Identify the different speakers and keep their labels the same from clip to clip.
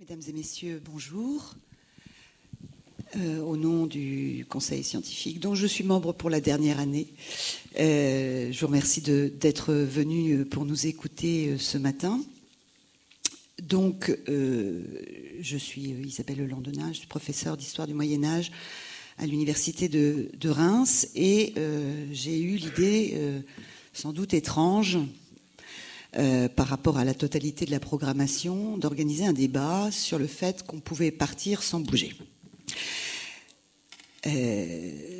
Speaker 1: Mesdames et messieurs, bonjour. Au nom du Conseil scientifique, dont je suis membre pour la dernière année, je vous remercie d'être venus pour nous écouter ce matin. Donc, je suis Isabelle Landonat, je suis professeure d'histoire du Moyen-Âge à l'université de Reims et j'ai eu l'idée, sans doute étrange, par rapport à la totalité de la programmation, d'organiser un débat sur le fait qu'on pouvait partir sans bouger.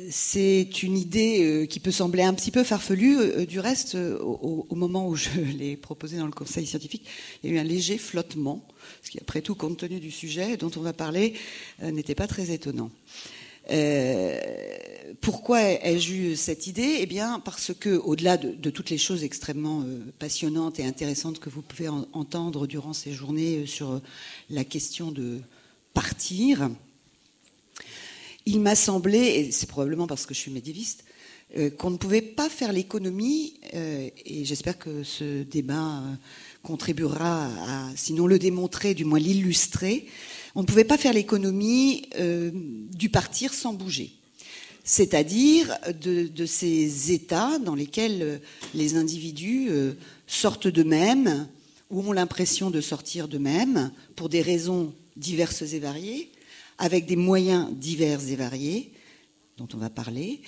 Speaker 1: C'est une idée qui peut sembler un petit peu farfelue. Du reste, au moment où je l'ai proposée dans le Conseil scientifique, il y a eu un léger flottement, ce qui, après tout, compte tenu du sujet dont on va parler, n'était pas très étonnant. Pourquoi ai-je eu cette idée ? Eh bien, parce que, au-delà de toutes les choses extrêmement passionnantes et intéressantes que vous pouvez entendre durant ces journées sur la question de partir, il m'a semblé, et c'est probablement parce que je suis médiéviste, qu'on ne pouvait pas faire l'économie, et j'espère que ce débat contribuera à, sinon le démontrer, du moins l'illustrer. On ne pouvait pas faire l'économie du partir sans bouger. C'est-à-dire de ces états dans lesquels les individus sortent d'eux-mêmes ou ont l'impression de sortir d'eux-mêmes pour des raisons diverses et variées, avec des moyens divers et variés, dont on va parler,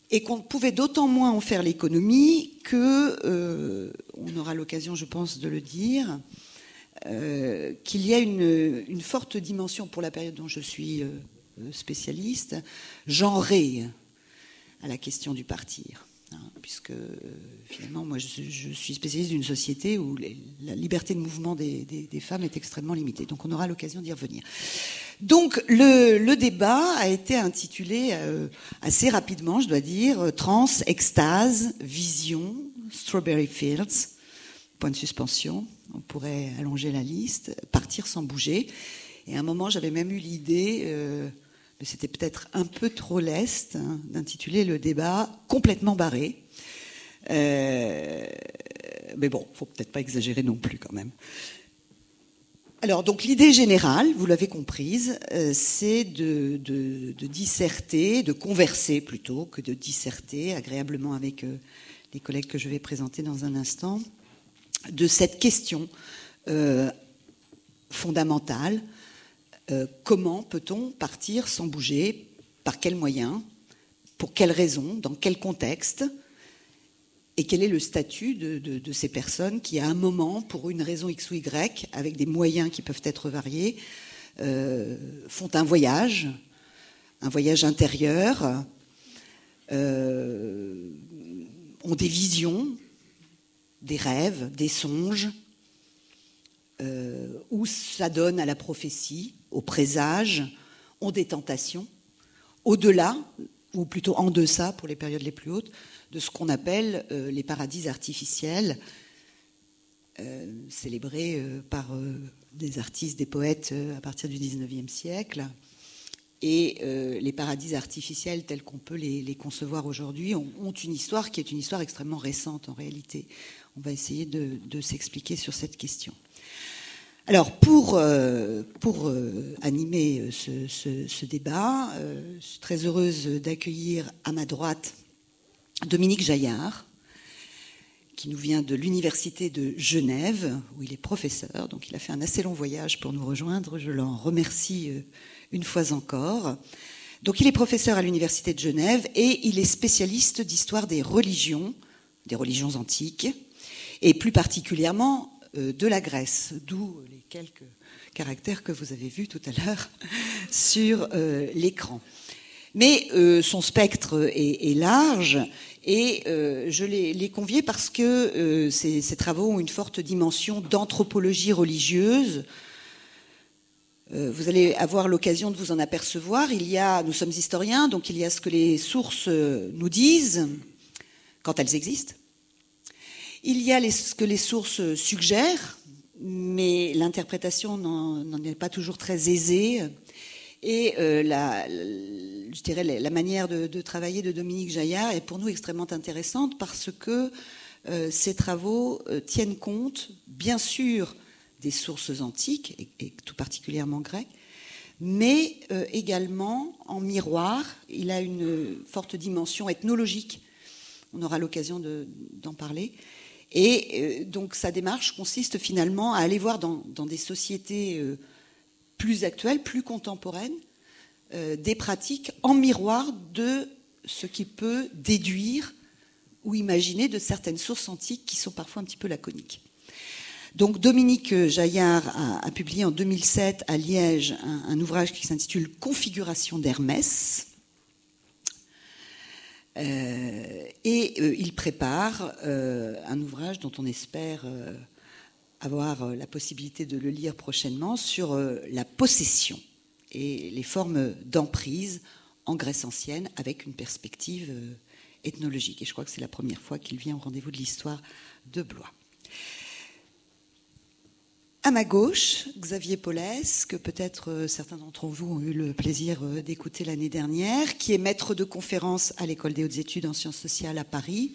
Speaker 1: et qu'on ne pouvait d'autant moins en faire l'économie que, on aura l'occasion, je pense, de le dire, qu'il y a une forte dimension, pour la période dont je suis spécialiste, genrée à la question du partir. Puisque finalement, moi, je suis spécialiste d'une société où la liberté de mouvement des femmes est extrêmement limitée. Donc on aura l'occasion d'y revenir. Donc le débat a été intitulé assez rapidement, je dois dire, Trans, Extase, Vision, Strawberry Fields, point de suspension, on pourrait allonger la liste, partir sans bouger. Et à un moment, j'avais même eu l'idée, mais c'était peut-être un peu trop leste, d'intituler le débat complètement barré. Mais bon, faut peut-être pas exagérer non plus quand même. Alors, donc l'idée générale, vous l'avez comprise, c'est de disserter, de converser plutôt que de disserter agréablement avec les collègues que je vais présenter dans un instant, de cette question fondamentale. Comment peut-on partir sans bouger ? Par quels moyens ? Pour quelles raisons ? Dans quel contexte ? Et quel est le statut de ces personnes qui, à un moment, pour une raison X ou Y, avec des moyens qui peuvent être variés, font un voyage intérieur, ont des visions, des rêves, des songes, où ça donne à la prophétie, au présage, ont des tentations, au-delà, ou plutôt en deçà pour les périodes les plus hautes, de ce qu'on appelle les paradis artificiels, célébrés par des artistes, des poètes à partir du XIXe siècle. Et les paradis artificiels tels qu'on peut les concevoir aujourd'hui ont une histoire qui est une histoire extrêmement récente en réalité. On va essayer de s'expliquer sur cette question. Alors, pour animer ce débat, je suis très heureuse d'accueillir à ma droite Dominique Jaillard, qui nous vient de l'Université de Genève, où il est professeur. Donc, il a fait un assez long voyage pour nous rejoindre. Je l'en remercie une fois encore. Donc, il est professeur à l'Université de Genève et il est spécialiste d'histoire des religions antiques, et plus particulièrement de la Grèce, d'où les quelques caractères que vous avez vus tout à l'heure sur l'écran. Mais son spectre est large et je l'ai convié parce que ces travaux ont une forte dimension d'anthropologie religieuse. Vous allez avoir l'occasion de vous en apercevoir. Nous sommes historiens, donc il y a ce que les sources nous disent quand elles existent. Il y a ce que les sources suggèrent, mais l'interprétation n'en est pas toujours très aisée. Et je dirais la manière de travailler de Dominique Jaillard est pour nous extrêmement intéressante parce que ces travaux tiennent compte, bien sûr, des sources antiques, et tout particulièrement grecques, mais également en miroir. Il a une forte dimension ethnologique. On aura l'occasion d'en parler. Et donc sa démarche consiste finalement à aller voir dans des sociétés plus actuelles, plus contemporaines, des pratiques en miroir de ce qu'il peut déduire ou imaginer de certaines sources antiques qui sont parfois un petit peu laconiques. Donc Dominique Jaillard a publié en 2007 à Liège un ouvrage qui s'intitule « Configuration d'Hermès ». Il prépare un ouvrage dont on espère avoir la possibilité de le lire prochainement sur la possession et les formes d'emprise en Grèce ancienne avec une perspective ethnologique. Et je crois que c'est la première fois qu'il vient au rendez-vous de l'histoire de Blois. À ma gauche, Xavier Paulès, que peut-être certains d'entre vous ont eu le plaisir d'écouter l'année dernière, qui est maître de conférence à l'École des hautes études en sciences sociales à Paris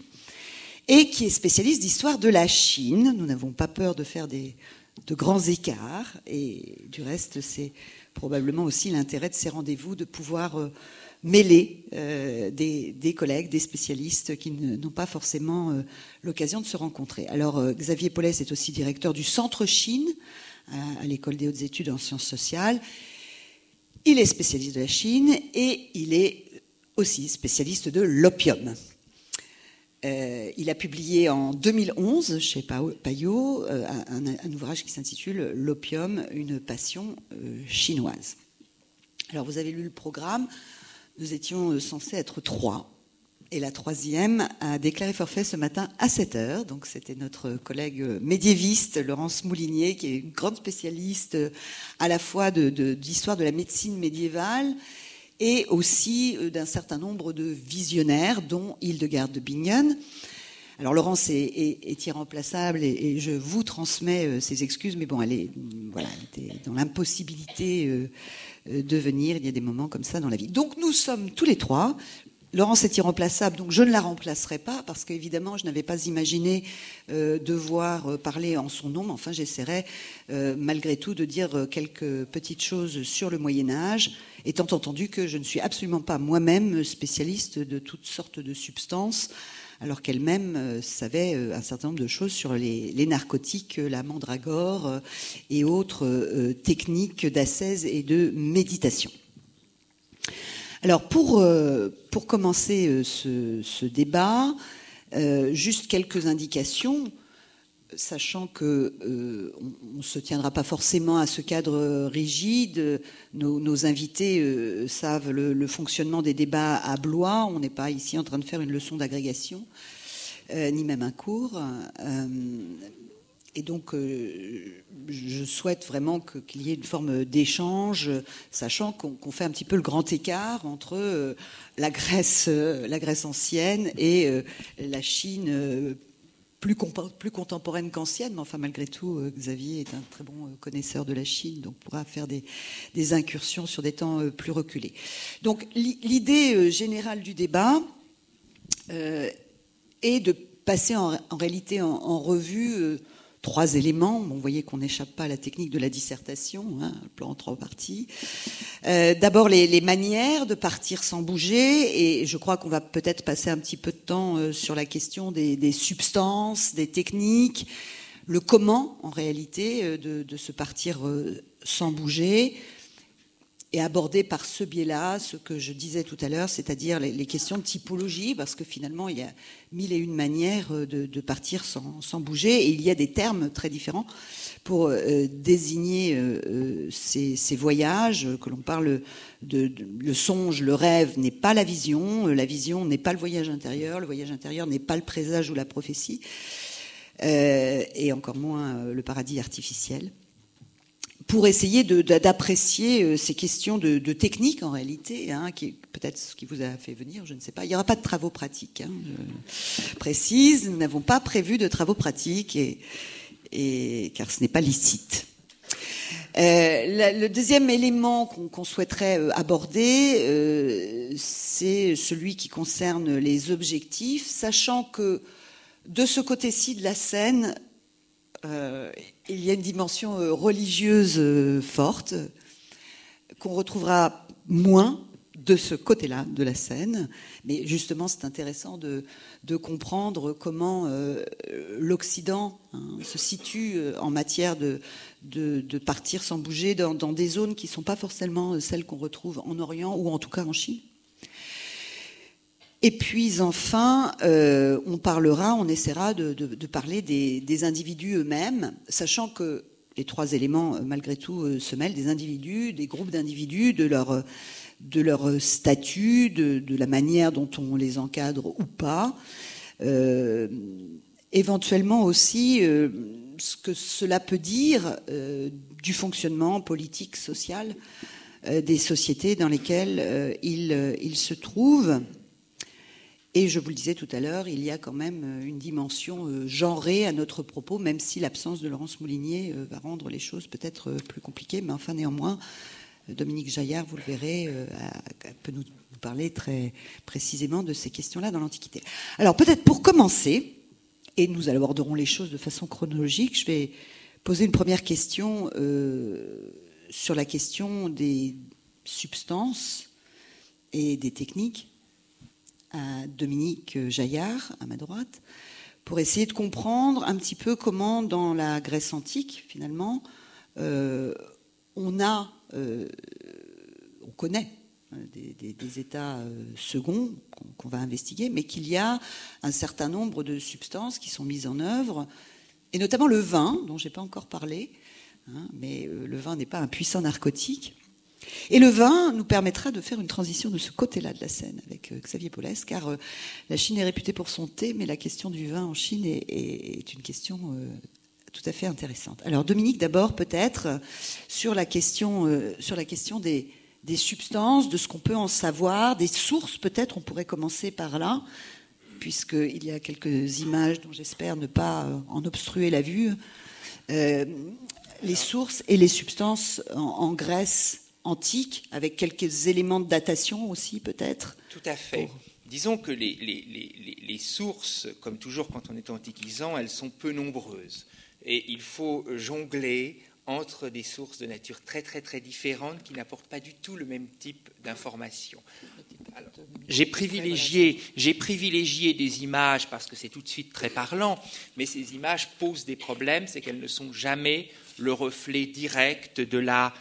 Speaker 1: et qui est spécialiste d'histoire de la Chine. Nous n'avons pas peur de faire de grands écarts et du reste, c'est probablement aussi l'intérêt de ces rendez-vous de pouvoir mêler des collègues, des spécialistes qui n'ont pas forcément l'occasion de se rencontrer. Alors, Xavier Paulès est aussi directeur du Centre Chine à l'École des hautes études en sciences sociales. Il est spécialiste de la Chine et il est aussi spécialiste de l'opium. Il a publié en 2011 chez Payot un ouvrage qui s'intitule « L'opium, une passion chinoise ». Alors, vous avez lu le programme. Nous étions censés être 3. Et la 3e a déclaré forfait ce matin à 7h. Donc c'était notre collègue médiéviste, Laurence Moulinier, qui est une grande spécialiste à la fois d'histoire de la médecine médiévale et aussi d'un certain nombre de visionnaires, dont Hildegarde de Bingen. Alors Laurence est irremplaçable et je vous transmets ses excuses, mais bon, elle était dans l'impossibilité de venir. Il y a des moments comme ça dans la vie. Donc nous sommes tous les 3. Laurence est irremplaçable, donc je ne la remplacerai pas, parce qu'évidemment, je n'avais pas imaginé devoir parler en son nom, mais enfin, j'essaierai malgré tout de dire quelques petites choses sur le Moyen-Âge, étant entendu que je ne suis absolument pas moi-même spécialiste de toutes sortes de substances, alors qu'elle-même savait un certain nombre de choses sur les narcotiques, la mandragore et autres techniques d'ascèse et de méditation. Alors pour commencer ce débat, juste quelques indications, sachant que on ne se tiendra pas forcément à ce cadre rigide. Nos invités savent le fonctionnement des débats à Blois. On n'est pas ici en train de faire une leçon d'agrégation, ni même un cours. Et donc, je souhaite vraiment qu'il y ait une forme d'échange, sachant qu'on fait un petit peu le grand écart entre la Grèce ancienne et la Chine plus contemporaine qu'ancienne. Mais enfin, malgré tout, Xavier est un très bon connaisseur de la Chine, donc pourra faire des incursions sur des temps plus reculés. Donc, l'idée générale du débat est de passer en réalité en revue 3 éléments. Bon, vous voyez qu'on n'échappe pas à la technique de la dissertation, hein, le plan en 3 parties. D'abord, les manières de partir sans bouger, et je crois qu'on va peut-être passer un petit peu de temps sur la question des substances, des techniques, le comment, en réalité, de se partir sans bouger, et aborder par ce biais-là ce que je disais tout à l'heure, c'est-à-dire les questions de typologie, parce que finalement, il y a 1001 manières de partir sans bouger, et il y a des termes très différents pour désigner ces voyages, que l'on parle le songe, le rêve n'est pas la vision n'est pas le voyage intérieur n'est pas le présage ou la prophétie, et encore moins le paradis artificiel, pour essayer d'apprécier ces questions de technique en réalité, hein, qui est peut-être ce qui vous a fait venir, je ne sais pas. Il n'y aura pas de travaux pratiques, hein, je précise, nous n'avons pas prévu de travaux pratiques, car ce n'est pas licite. Le deuxième élément qu'on souhaiterait aborder, c'est celui qui concerne les objectifs, sachant que de ce côté-ci de la scène, il y a une dimension religieuse forte qu'on retrouvera moins de ce côté-là de la scène. Mais justement, c'est intéressant de comprendre comment l'Occident se situe en matière de partir sans bouger dans des zones qui ne sont pas forcément celles qu'on retrouve en Orient ou en tout cas en Chine. Et puis enfin, on essaiera de parler des individus eux-mêmes, sachant que les trois éléments, malgré tout, se mêlent, des individus, des groupes d'individus, de leur statut, de la manière dont on les encadre ou pas. Éventuellement aussi, ce que cela peut dire du fonctionnement politique, social des sociétés dans lesquelles ils se trouvent. Et je vous le disais tout à l'heure, il y a quand même une dimension genrée à notre propos, même si l'absence de Laurence Moulinier va rendre les choses peut-être plus compliquées. Mais enfin, néanmoins, Dominique Jaillard, vous le verrez, peut nous parler très précisément de ces questions-là dans l'Antiquité. Alors, peut-être pour commencer, et nous aborderons les choses de façon chronologique, je vais poser une première question sur la question des substances et des techniques à Dominique Jaillard, à ma droite, pour essayer de comprendre un petit peu comment, dans la Grèce antique, finalement, on connaît des états seconds qu'on va investiguer, mais qu'il y a un certain nombre de substances qui sont mises en œuvre, et notamment le vin, dont je n'ai pas encore parlé, mais le vin n'est pas un puissant narcotique. Et le vin nous permettra de faire une transition de ce côté-là de la scène avec Xavier Paulès, car la Chine est réputée pour son thé, mais la question du vin en Chine est une question tout à fait intéressante. Alors Dominique, d'abord peut-être sur la question des substances, de ce qu'on peut en savoir, des sources peut-être, on pourrait commencer par là, puisqu'il y a quelques images dont j'espère ne pas en obstruer la vue. Les sources et les substances en Grèce antique, avec quelques éléments de datation aussi, peut-être.
Speaker 2: Tout à fait. Disons que les sources, comme toujours quand on est antiquisant, elles sont peu nombreuses. Et il faut jongler entre des sources de nature très très très différentes qui n'apportent pas du tout le même type d'information. J'ai privilégié des images parce que c'est tout de suite très parlant, mais ces images posent des problèmes, c'est qu'elles ne sont jamais le reflet direct de la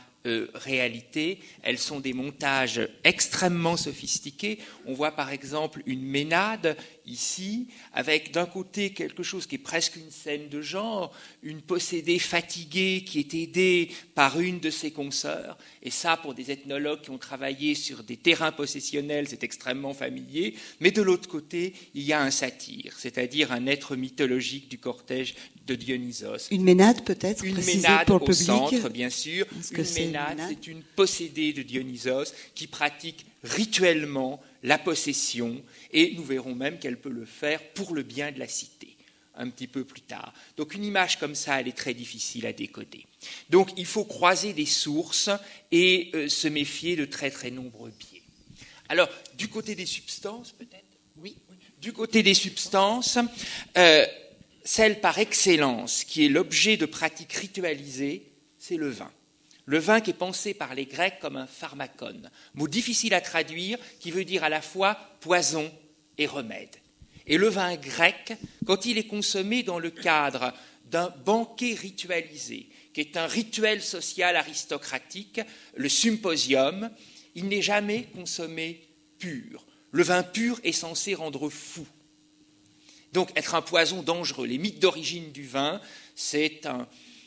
Speaker 2: réalité. Elles sont des montages extrêmement sophistiqués. On voit par exemple une Ménade ici, avec d'un côté quelque chose qui est presque une scène de genre, une possédée fatiguée qui est aidée par une de ses consoeurs, et ça pour des ethnologues qui ont travaillé sur des terrains possessionnels, c'est extrêmement familier, mais de l'autre côté, il y a un satyre, c'est-à-dire un être mythologique du cortège de Dionysos.
Speaker 1: Une Ménade peut-être,
Speaker 2: une
Speaker 1: précisée
Speaker 2: Ménade
Speaker 1: pour le
Speaker 2: au
Speaker 1: public.
Speaker 2: Centre, bien sûr. Une Ménade, c'est une possédée de Dionysos qui pratique rituellement la possession, et nous verrons même qu'elle peut le faire pour le bien de la cité, un petit peu plus tard. Donc une image comme ça, elle est très difficile à décoder. Donc il faut croiser des sources et se méfier de très très nombreux biais. Alors, du côté des substances, peut-être ? Oui. Du côté des substances, celle par excellence qui est l'objet de pratiques ritualisées, c'est le vin. Le vin qui est pensé par les Grecs comme un pharmakon, mot difficile à traduire, qui veut dire à la fois poison et remède. Et le vin grec, quand il est consommé dans le cadre d'un banquet ritualisé, qui est un rituel social aristocratique, le symposium, il n'est jamais consommé pur. Le vin pur est censé rendre fou. Donc être un poison dangereux. Les mythes d'origine du vin, c'est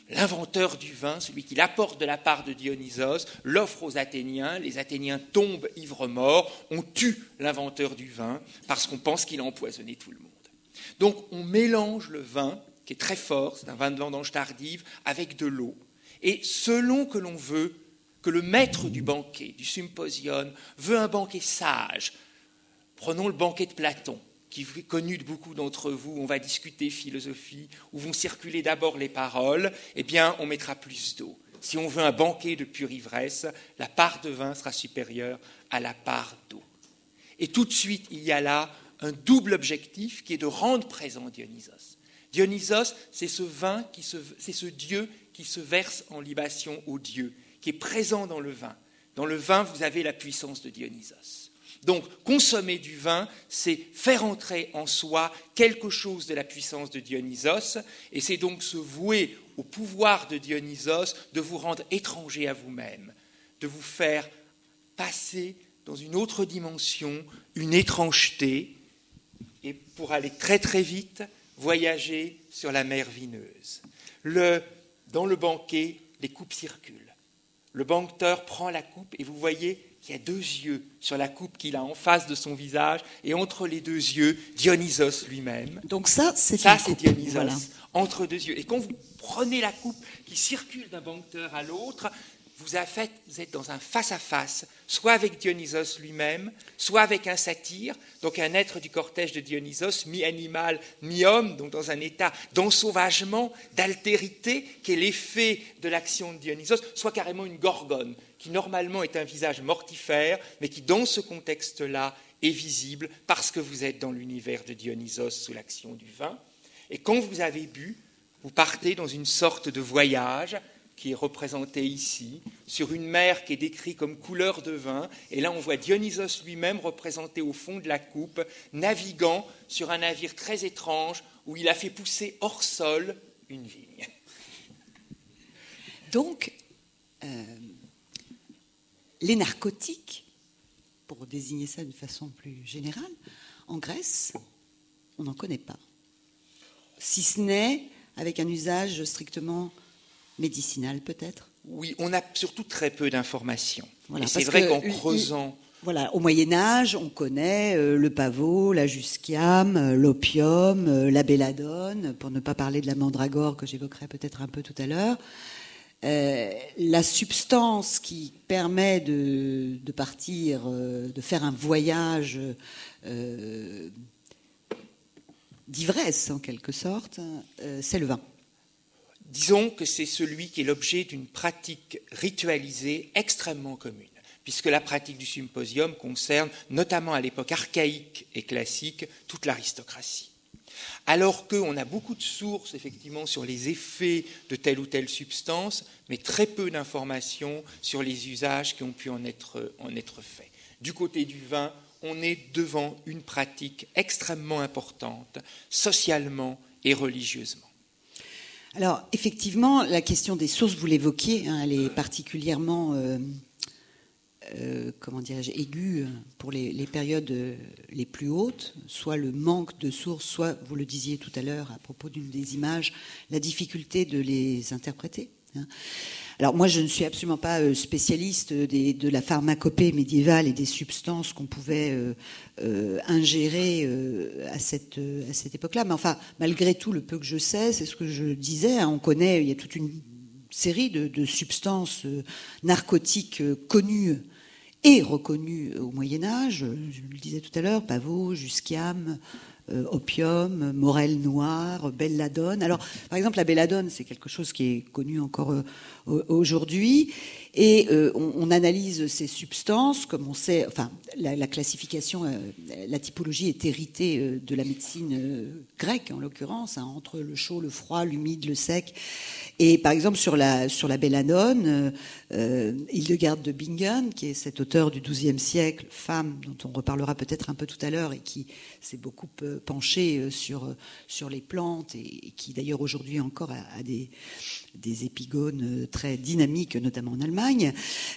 Speaker 2: l'inventeur du vin, celui qui l'apporte de la part de Dionysos, l'offre aux Athéniens, les Athéniens tombent ivres-morts, on tue l'inventeur du vin parce qu'on pense qu'il a empoisonné tout le monde. Donc on mélange le vin, qui est très fort, c'est un vin de vendange tardive, avec de l'eau. Et selon que l'on veut, que le maître du banquet, du symposium, veut un banquet sage, prenons le banquet de Platon, qui est connu de beaucoup d'entre vous, on va discuter philosophie, où vont circuler d'abord les paroles, eh bien, on mettra plus d'eau. Si on veut un banquet de pure ivresse, la part de vin sera supérieure à la part d'eau. Et tout de suite, il y a là un double objectif qui est de rendre présent Dionysos. Dionysos, c'est ce vin, c'est ce dieu qui se verse en libation au dieu, qui est présent dans le vin. Dans le vin, vous avez la puissance de Dionysos. Donc, consommer du vin, c'est faire entrer en soi quelque chose de la puissance de Dionysos, et c'est donc se vouer au pouvoir de Dionysos de vous rendre étranger à vous-même, de vous faire passer dans une autre dimension, une étrangeté, et pour aller très très vite, voyager sur la mer vineuse. Dans le banquet, les coupes circulent. Le banqueteur prend la coupe et vous voyez qu'il y a 2 yeux sur la coupe qu'il a en face de son visage, et entre les 2 yeux, Dionysos lui-même.
Speaker 1: Donc ça, c'est
Speaker 2: Dionysos,
Speaker 1: voilà.
Speaker 2: Entre 2 yeux. Et quand vous prenez la coupe qui circule d'un banqueteur à l'autre, vous êtes dans un face-à-face, soit avec Dionysos lui-même, soit avec un satyre, donc un être du cortège de Dionysos, mi-animal, mi-homme, donc dans un état d'ensauvagement, d'altérité, qui est l'effet de l'action de Dionysos, soit carrément une gorgone, qui normalement est un visage mortifère, mais qui dans ce contexte-là est visible parce que vous êtes dans l'univers de Dionysos sous l'action du vin. Et quand vous avez bu, vous partez dans une sorte de voyage qui est représenté ici, sur une mer qui est décrite comme couleur de vin, et là on voit Dionysos lui-même représenté au fond de la coupe, naviguant sur un navire très étrange où il a fait pousser hors sol une vigne.
Speaker 1: Donc, les narcotiques, pour désigner ça d'une façon plus générale, en Grèce, on n'en connaît pas. Si ce n'est avec un usage strictement médicinal, peut-être ?
Speaker 2: Oui, on a surtout très peu d'informations.
Speaker 1: Voilà,
Speaker 2: et c'est vrai qu'en creusant...
Speaker 1: Voilà, au Moyen-Âge, on connaît le pavot, la jusquiame, l'opium, la belladone, pour ne pas parler de la mandragore que j'évoquerai peut-être un peu tout à l'heure. La substance qui permet de partir, de faire un voyage d'ivresse, en quelque sorte, c'est le vin.
Speaker 2: Disons que c'est celui qui est l'objet d'une pratique ritualisée extrêmement commune, puisque la pratique du symposium concerne, notamment à l'époque archaïque et classique, toute l'aristocratie. Alors qu'on a beaucoup de sources, effectivement, sur les effets de telle ou telle substance, mais très peu d'informations sur les usages qui ont pu en être faits. Du côté du vin, on est devant une pratique extrêmement importante, socialement et religieusement.
Speaker 1: Alors, effectivement, la question des sources, vous l'évoquiez, elle est particulièrement aiguë pour les périodes les plus hautes, soit le manque de sources, soit, vous le disiez tout à l'heure à propos d'une des images, la difficulté de les interpréter. Alors moi, je ne suis absolument pas spécialiste de la pharmacopée médiévale et des substances qu'on pouvait ingérer à cette époque-là. Mais enfin, malgré tout, le peu que je sais, c'est ce que je disais, on connaît, il y a toute une série de substances narcotiques connues et reconnues au Moyen-Âge. Je le disais tout à l'heure, pavot, jusquiame, opium, morel noir, belladone. Alors, par exemple, la belladone, c'est quelque chose qui est connu encore aujourd'hui. Et on analyse ces substances, comme on sait, enfin, la classification, la typologie est héritée de la médecine grecque, en l'occurrence, entre le chaud, le froid, l'humide, le sec. Et par exemple, sur la belladone, Hildegard de Bingen, qui est cet auteur du XIIe siècle, femme dont on reparlera peut-être un peu tout à l'heure, et qui s'est beaucoup penchée sur les plantes, et qui d'ailleurs aujourd'hui encore a des épigones très dynamiques, notamment en Allemagne,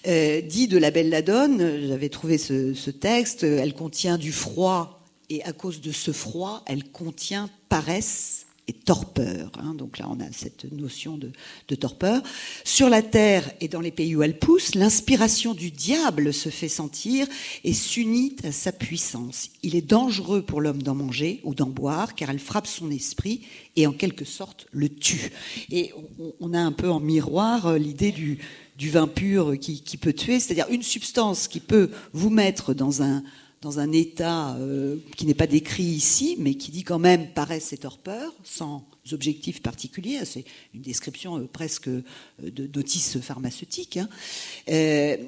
Speaker 1: dit de la belladone, j'avais trouvé ce texte, elle contient du froid, et à cause de ce froid, elle contient paresse et torpeur. Donc là, on a cette notion de torpeur. Sur la terre et dans les pays où elle pousse, l'inspiration du diable se fait sentir et s'unit à sa puissance. Il est dangereux pour l'homme d'en manger ou d'en boire, car elle frappe son esprit et en quelque sorte le tue. Et on a un peu en miroir l'idée du vin pur qui peut tuer, c'est-à-dire une substance qui peut vous mettre dans un état qui n'est pas décrit ici, mais qui dit quand même paresse et torpeur, sans objectif particulier. C'est une description presque d'otis pharmaceutique. Et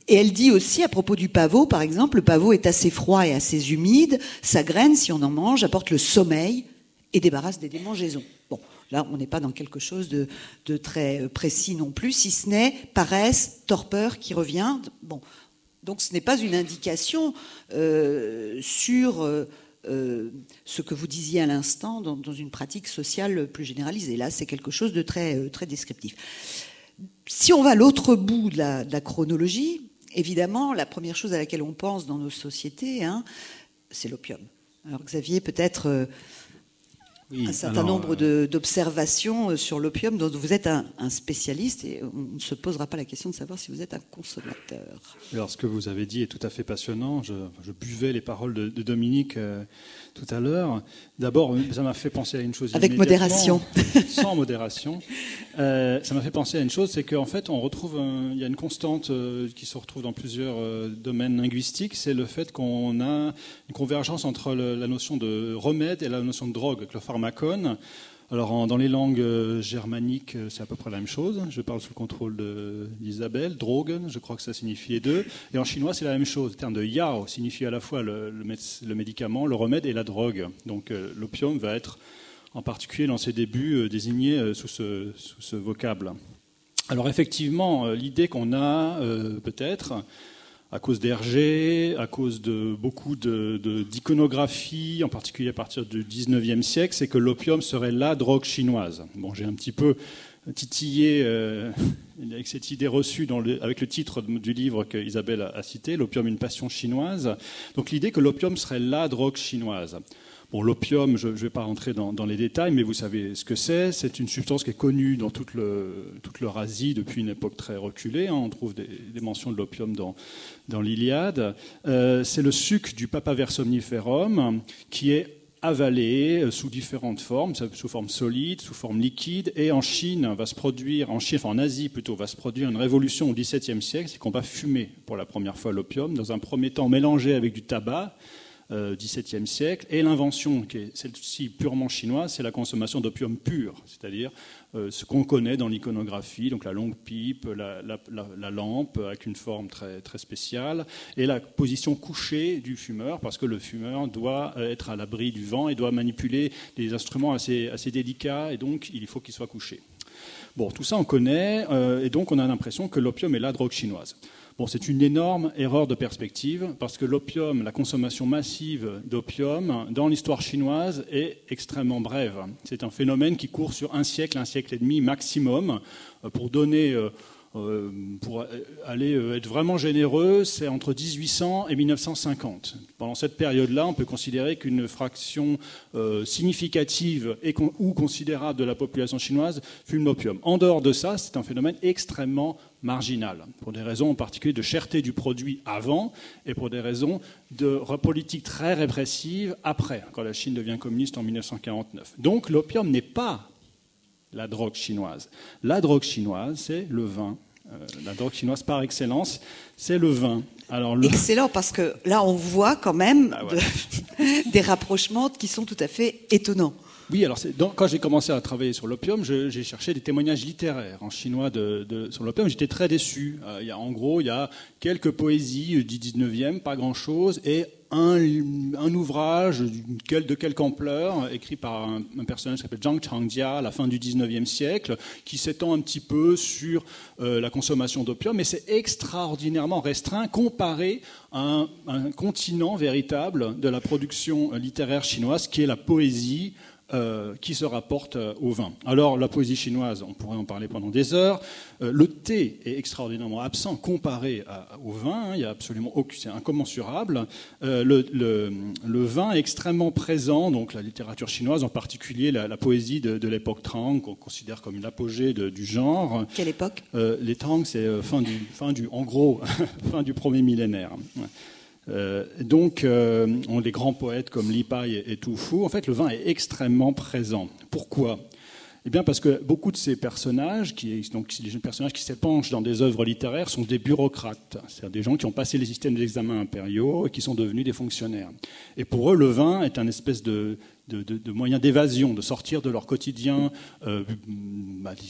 Speaker 1: elle dit aussi, à propos du pavot, par exemple, le pavot est assez froid et assez humide, sa graine, si on en mange, apporte le sommeil et débarrasse des démangeaisons. Bon, là, on n'est pas dans quelque chose de très précis non plus, si ce n'est paresse, torpeur qui revient. Bon, donc ce n'est pas une indication sur ce que vous disiez à l'instant dans une pratique sociale plus généralisée. Là, c'est quelque chose de très, très descriptif. Si on va à l'autre bout de la chronologie, évidemment, la première chose à laquelle on pense dans nos sociétés, c'est l'opium. Alors Xavier, peut-être un certain nombre d'observations sur l'opium dont vous êtes un spécialiste, et on ne se posera pas la question de savoir si vous êtes un consommateur.
Speaker 3: Alors ce que vous avez dit est tout à fait passionnant. Je buvais les paroles de Dominique tout à l'heure. D'abord, ça m'a fait penser à une chose.
Speaker 1: Avec modération.
Speaker 3: Sans modération. Ça m'a fait penser à une chose, c'est qu'en fait, on retrouve, il y a une constante qui se retrouve dans plusieurs domaines linguistiques, c'est le fait qu'on a une convergence entre la notion de remède et la notion de drogue, le pharmacone. Alors, dans les langues germaniques, c'est à peu près la même chose. Je parle sous le contrôle d'Isabelle. Drogen, je crois que ça signifie les deux. Et en chinois, c'est la même chose. Le terme de yao signifie à la fois le médicament, le remède et la drogue. Donc, l'opium va être, en particulier dans ses débuts, désigné sous ce vocable. Alors, effectivement, l'idée qu'on a, peut-être, à cause d'Hergé, à cause de beaucoup d'iconographie, en particulier à partir du 19e siècle, c'est que l'opium serait la drogue chinoise. Bon, j'ai un petit peu titillé avec cette idée reçue avec le titre du livre qu'Isabelle a cité, L'opium, une passion chinoise. Donc l'idée que l'opium serait la drogue chinoise. Bon, l'opium, je ne vais pas rentrer dans les détails, mais vous savez ce que c'est. C'est une substance qui est connue dans toute l'Eurasie depuis une époque très reculée. On trouve des mentions de l'opium dans l'Iliade. C'est le suc du Papaver somniferum qui est avalé sous différentes formes, sous forme solide, sous forme liquide. Et en Chine, en Asie plutôt, va se produire une révolution au XVIIe siècle, c'est qu'on va fumer pour la première fois l'opium, dans un premier temps mélangé avec du tabac, XVIIe siècle, et l'invention, qui est celle-ci purement chinoise, c'est la consommation d'opium pur, c'est-à-dire ce qu'on connaît dans l'iconographie, donc la longue pipe, la lampe avec une forme très, très spéciale, et la position couchée du fumeur, parce que le fumeur doit être à l'abri du vent et doit manipuler des instruments assez délicats, et donc il faut qu'il soit couché. Bon, tout ça on connaît, et donc on a l'impression que l'opium est la drogue chinoise. Bon, c'est une énorme erreur de perspective parce que l'opium, la consommation massive d'opium dans l'histoire chinoise est extrêmement brève. C'est un phénomène qui court sur un siècle et demi maximum. Pour aller être vraiment généreux, c'est entre 1800 et 1950. Pendant cette période-là, on peut considérer qu'une fraction significative ou considérable de la population chinoise fume l'opium. En dehors de ça, c'est un phénomène extrêmement marginal, pour des raisons en particulier de cherté du produit avant et pour des raisons de politique très répressive après, quand la Chine devient communiste en 1949. Donc l'opium n'est pas la drogue chinoise. La drogue chinoise, c'est le vin. La drogue chinoise par excellence, c'est le vin. Alors,
Speaker 1: Excellent, parce que là, on voit quand même des rapprochements qui sont tout à fait étonnants.
Speaker 3: Oui, alors quand j'ai commencé à travailler sur l'opium, j'ai cherché des témoignages littéraires en chinois sur l'opium. J'étais très déçu. Il y a quelques poésies du 19e, pas grand-chose, et un ouvrage de quelque ampleur, écrit par un personnage qui s'appelle Zhang Changjia à la fin du 19e siècle, qui s'étend un petit peu sur la consommation d'opium, mais c'est extraordinairement restreint comparé à un continent véritable de la production littéraire chinoise, qui est la poésie, qui se rapporte au vin. Alors, la poésie chinoise, on pourrait en parler pendant des heures. Le thé est extraordinairement absent comparé au vin. Il y a absolument c'est incommensurable. Le vin est extrêmement présent, donc la littérature chinoise, en particulier la poésie de l'époque Tang, qu'on considère comme une apogée du genre.
Speaker 1: Quelle époque ?
Speaker 3: Les Tang, c'est en gros, fin du premier millénaire. Donc, les grands poètes comme Li Pai et Tu Fu, en fait, le vin est extrêmement présent. Pourquoi ? Eh bien, parce que beaucoup de ces personnages, les jeunes personnages qui s'épanchent dans des œuvres littéraires, sont des bureaucrates, c'est-à-dire des gens qui ont passé les systèmes d'examen impériaux et qui sont devenus des fonctionnaires. Et pour eux, le vin est un espèce de moyen d'évasion, de sortir de leur quotidien,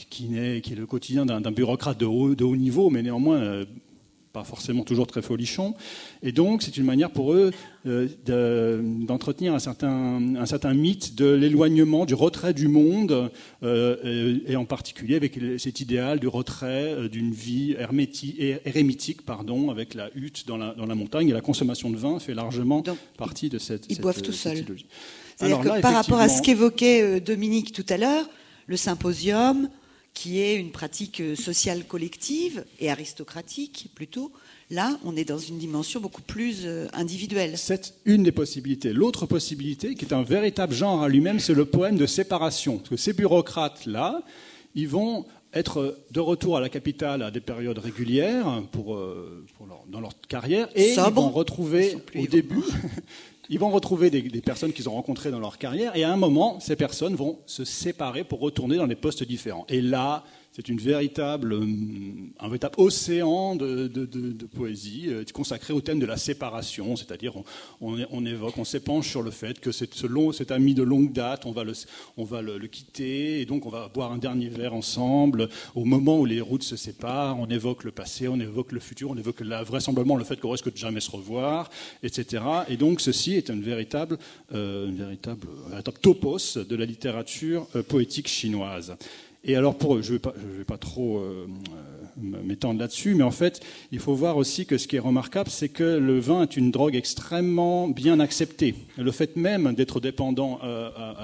Speaker 3: qui est le quotidien d'un bureaucrate de haut niveau, mais néanmoins pas forcément toujours très folichon. Et donc, c'est une manière pour eux d'entretenir un certain mythe de l'éloignement, du retrait du monde, et en particulier avec cet idéal du retrait d'une vie érémitique, avec la hutte dans la montagne. Et la consommation de vin fait largement partie de cette
Speaker 1: boivent tout seuls.
Speaker 3: idéologie.
Speaker 1: C'est-à-dire que par rapport à ce qu'évoquait Dominique tout à l'heure, le symposium, qui est une pratique sociale collective et aristocratique plutôt, là, on est dans une dimension beaucoup plus individuelle.
Speaker 3: C'est une des possibilités. L'autre possibilité, qui est un véritable genre à lui-même, c'est le poème de séparation. Parce que ces bureaucrates-là, ils vont être de retour à la capitale à des périodes régulières dans leur carrière, et ils vont retrouver au début... Ils vont retrouver des personnes qu'ils ont rencontrées dans leur carrière, et à un moment, ces personnes vont se séparer pour retourner dans des postes différents. Et là, c'est un véritable océan de poésie consacré au thème de la séparation, c'est-à-dire on s'épanche sur le fait que cet ami de longue date, on va le quitter, et donc on va boire un dernier verre ensemble. Au moment où les routes se séparent, on évoque le passé, on évoque le futur, on évoque vraisemblablement le fait qu'on risque de jamais se revoir, etc. Et donc ceci est un véritable topos de la littérature poétique chinoise. Et alors, je ne vais pas trop m'étendre là-dessus, mais en fait, il faut voir aussi que ce qui est remarquable, c'est que le vin est une drogue extrêmement bien acceptée. Le fait même d'être dépendant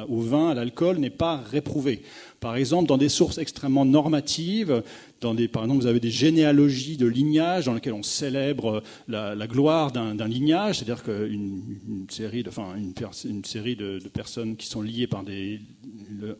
Speaker 3: au vin, à l'alcool, n'est pas réprouvé. Par exemple, dans des sources extrêmement normatives, par exemple, vous avez des généalogies de lignages dans lesquelles on célèbre la gloire d'un lignage, c'est-à-dire qu'une série de personnes qui sont liées par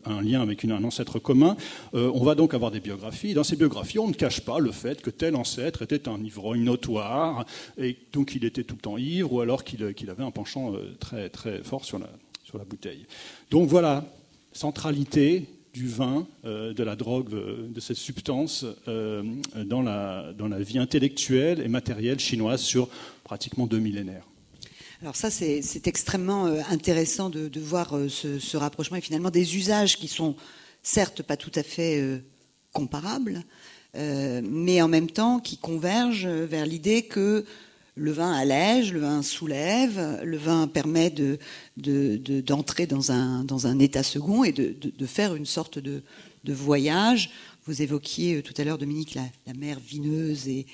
Speaker 3: un lien avec un ancêtre commun, on va donc avoir des biographies. Dans ces biographies, on ne cache pas le fait que tel ancêtre était un ivrogne notoire, et donc il était tout le temps ivre, ou alors qu'il avait un penchant très, très fort sur la bouteille. Donc voilà, centralité du vin, de la drogue, de cette substance dans la vie intellectuelle et matérielle chinoise sur pratiquement 2 millénaires.
Speaker 1: Alors ça, c'est extrêmement intéressant de voir ce rapprochement et finalement des usages qui sont certes pas tout à fait comparables, mais en même temps qui convergent vers l'idée que le vin allège, le vin soulève, le vin permet d'entrer dans un état second et de faire une sorte de voyage. Vous évoquiez tout à l'heure, Dominique, la mer vineuse, et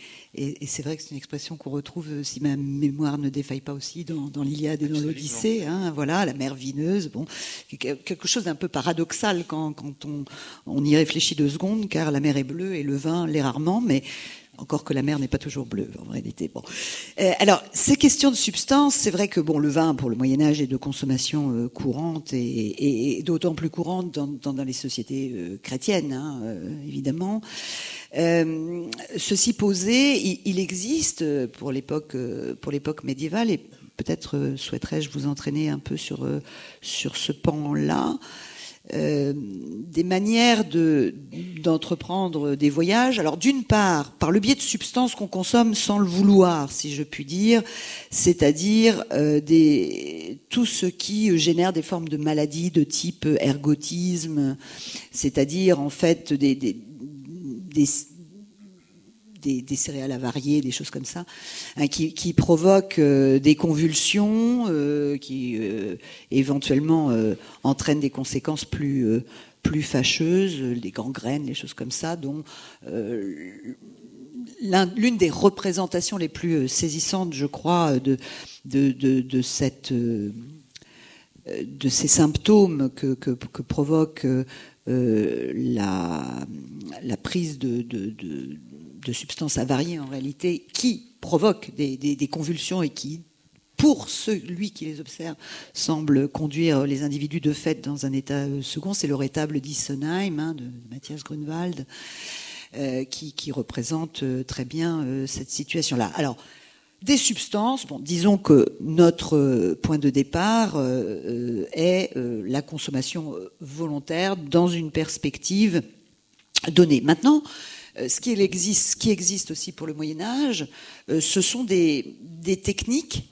Speaker 1: c'est vrai que c'est une expression qu'on retrouve, si ma mémoire ne défaille pas aussi, dans l'Iliade et dans l'Odyssée. Voilà, la mer vineuse. Bon, quelque chose d'un peu paradoxal quand on y réfléchit 2 secondes, car la mer est bleue et le vin l'est rarement, mais encore que la mer n'est pas toujours bleue, en réalité. Bon. Alors, ces questions de substance, c'est vrai que le vin, pour le Moyen-Âge, est de consommation courante et d'autant plus courante dans les sociétés chrétiennes, évidemment. Ceci posé, il existe, pour l'époque médiévale, et peut-être souhaiterais-je vous entraîner un peu sur ce pan-là, des manières d'entreprendre des voyages. Alors d'une part, par le biais de substances qu'on consomme sans le vouloir, si je puis dire, c'est-à-dire tout ce qui génère des formes de maladies de type ergotisme, c'est-à-dire en fait des céréales avariées, des choses comme ça, qui provoquent des convulsions, qui éventuellement entraînent des conséquences plus fâcheuses, des gangrènes, des choses comme ça, dont l'une des représentations les plus saisissantes, je crois, de ces symptômes que provoque la prise de substances avariées, en réalité, qui provoquent des convulsions et qui, pour celui qui les observe, semble conduire les individus de fait dans un état second. C'est le rétable d'Issenheim, de Matthias Grunewald, qui représente très bien cette situation-là. Alors, des substances, disons que notre point de départ est la consommation volontaire dans une perspective donnée. Maintenant, ce qui existe aussi pour le Moyen-Âge, ce sont des techniques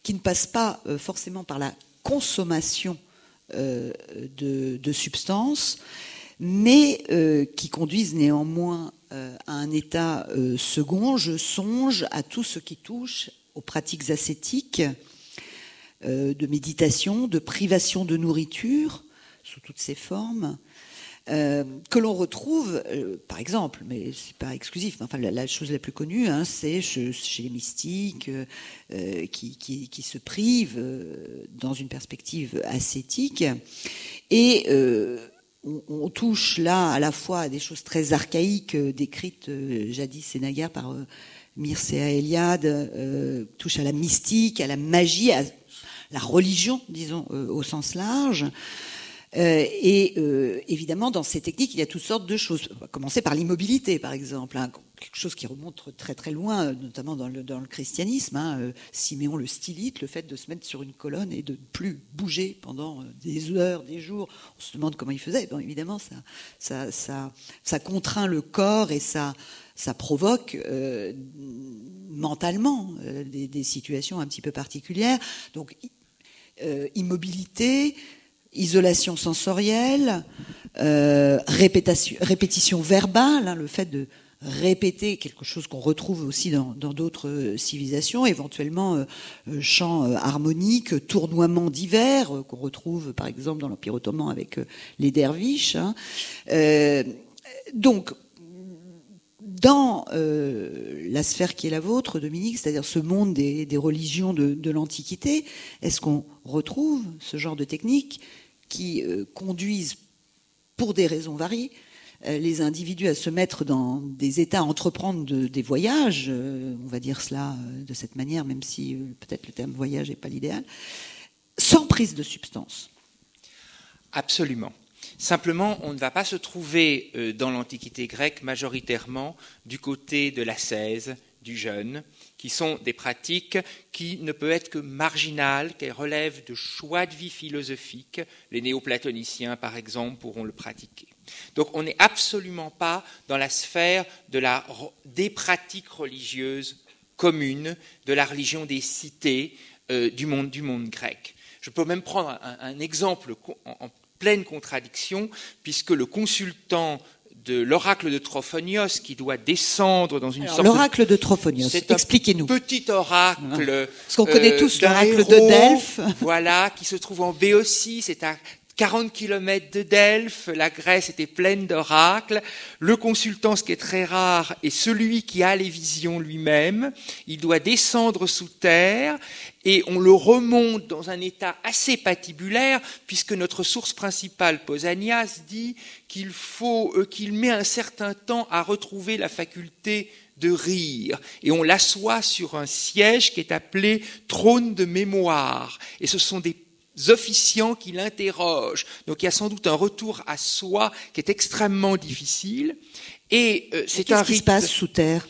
Speaker 1: qui ne passent pas forcément par la consommation de substances, mais qui conduisent néanmoins à un état second, je songe à tout ce qui touche aux pratiques ascétiques, de méditation, de privation de nourriture, sous toutes ses formes, que l'on retrouve, par exemple, mais c'est pas exclusif, mais enfin la chose la plus connue, c'est chez les mystiques qui se privent dans une perspective ascétique, et on touche là à la fois à des choses très archaïques décrites jadis et naguère par Mircea Eliade, touche à la mystique, à la magie, à la religion, disons, au sens large. Évidemment, dans ces techniques, il y a toutes sortes de choses. On va commencer par l'immobilité, par exemple, quelque chose qui remonte très très loin, notamment dans le christianisme. Siméon le Stylite, le fait de se mettre sur une colonne et de ne plus bouger pendant des heures, des jours. On se demande comment il faisait. Bon, évidemment, ça contraint le corps et ça provoque mentalement des situations un petit peu particulières. Donc, immobilité, isolation sensorielle, répétition verbale, le fait de répéter quelque chose qu'on retrouve aussi dans d'autres civilisations, éventuellement chants harmoniques, tournoiements divers qu'on retrouve par exemple dans l'Empire ottoman avec les derviches. Donc, dans la sphère qui est la vôtre, Dominique, c'est-à-dire ce monde des religions de l'Antiquité, est-ce qu'on retrouve ce genre de techniques qui conduisent, pour des raisons variées, les individus à se mettre dans des états, à entreprendre des voyages, on va dire cela de cette manière, même si peut-être le terme voyage n'est pas l'idéal, sans prise de substance?
Speaker 2: Absolument. Simplement, on ne va pas se trouver dans l'Antiquité grecque majoritairement du côté de l'ascèse, du jeûne, qui sont des pratiques qui ne peuvent être que marginales, qu'elles relèvent de choix de vie philosophiques. Les néoplatoniciens, par exemple, pourront le pratiquer. Donc on n'est absolument pas dans la sphère des pratiques religieuses communes, de la religion des cités du monde grec. Je peux même prendre un exemple en pleine contradiction, puisque le consultant de l'oracle de Trophonios, qui doit descendre dans une sorte
Speaker 1: l'oracle de Trophonios, expliquez-nous.
Speaker 2: Petit oracle.
Speaker 1: Parce qu'on connaît tous l'oracle de Delphes.
Speaker 2: Voilà, qui se trouve en Béotie, c'est à 40 km de Delphes, la Grèce était pleine d'oracles. Le consultant, ce qui est très rare, est celui qui a les visions lui-même. Il doit descendre sous terre et on le remonte dans un état assez patibulaire, puisque notre source principale, Pausanias, dit qu'il met un certain temps à retrouver la faculté de rire. Et on l'assoit sur un siège qui est appelé trône de mémoire. Et ce sont des officiants qui l'interrogent. Donc il y a sans doute un retour à soi qui est extrêmement difficile. Et c'est un rite.
Speaker 1: Qu'est-ce qui se passe sous terre ?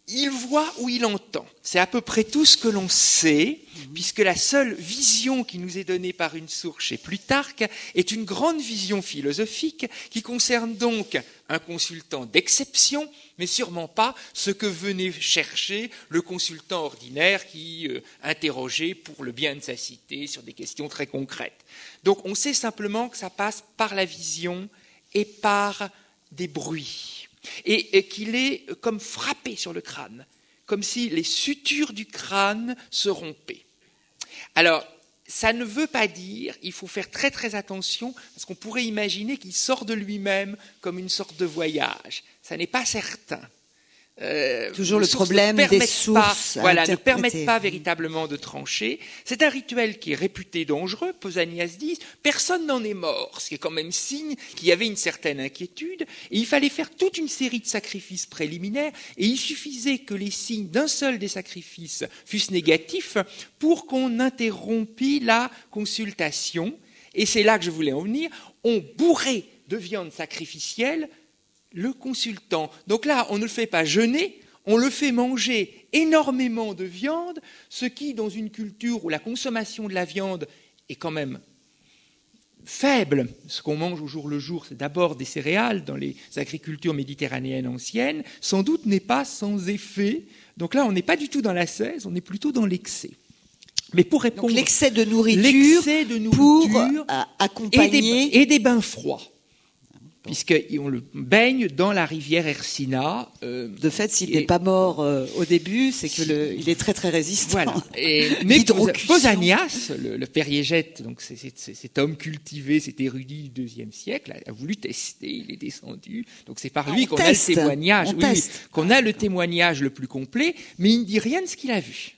Speaker 2: Il voit ou il entend. C'est à peu près tout ce que l'on sait, puisque la seule vision qui nous est donnée par une source chez Plutarque est une grande vision philosophique qui concerne donc un consultant d'exception, mais sûrement pas ce que venait chercher le consultant ordinaire qui interrogeait pour le bien de sa cité sur des questions très concrètes. Donc on sait simplement que ça passe par la vision et par des bruits. Et qu'il est comme frappé sur le crâne, comme si les sutures du crâne se rompaient. Alors, ça ne veut pas dire, il faut faire très très attention, parce qu'on pourrait imaginer qu'il sort de lui-même comme une sorte de voyage. Ça n'est pas certain.
Speaker 1: Toujours le problème des sources.
Speaker 2: Ne permettent pas véritablement de trancher. C'est un rituel qui est réputé dangereux. Pausanias dit, personne n'en est mort, ce qui est quand même signe qu'il y avait une certaine inquiétude. Et il fallait faire toute une série de sacrifices préliminaires, et il suffisait que les signes d'un seul des sacrifices fussent négatifs pour qu'on interrompît la consultation. Et c'est là que je voulais en venir. On bourrait de viande sacrificielle le consultant. Donc là, on ne le fait pas jeûner, on le fait manger énormément de viande, ce qui, dans une culture où la consommation de la viande est quand même faible, ce qu'on mange au jour le jour, c'est d'abord des céréales dans les agricultures méditerranéennes anciennes, sans doute n'est pas sans effet. Donc là, on n'est pas du tout dans l'ascèse, on est plutôt dans l'excès. Mais pour répondre...
Speaker 1: Donc l'excès de nourriture pour accompagner...
Speaker 2: Et des bains froids. puisqu'on le baigne dans la rivière Ersina.
Speaker 1: De fait, s'il n'est pas mort au début, c'est qu'il est très très résistant.
Speaker 2: Voilà. Mais Pausanias, le périégète, donc cet homme cultivé, cet érudit du IIe siècle, a voulu tester. Il est descendu. Donc c'est par lui qu'on a le témoignage. Qu'on a le témoignage le plus complet, mais il ne dit rien de ce qu'il a vu.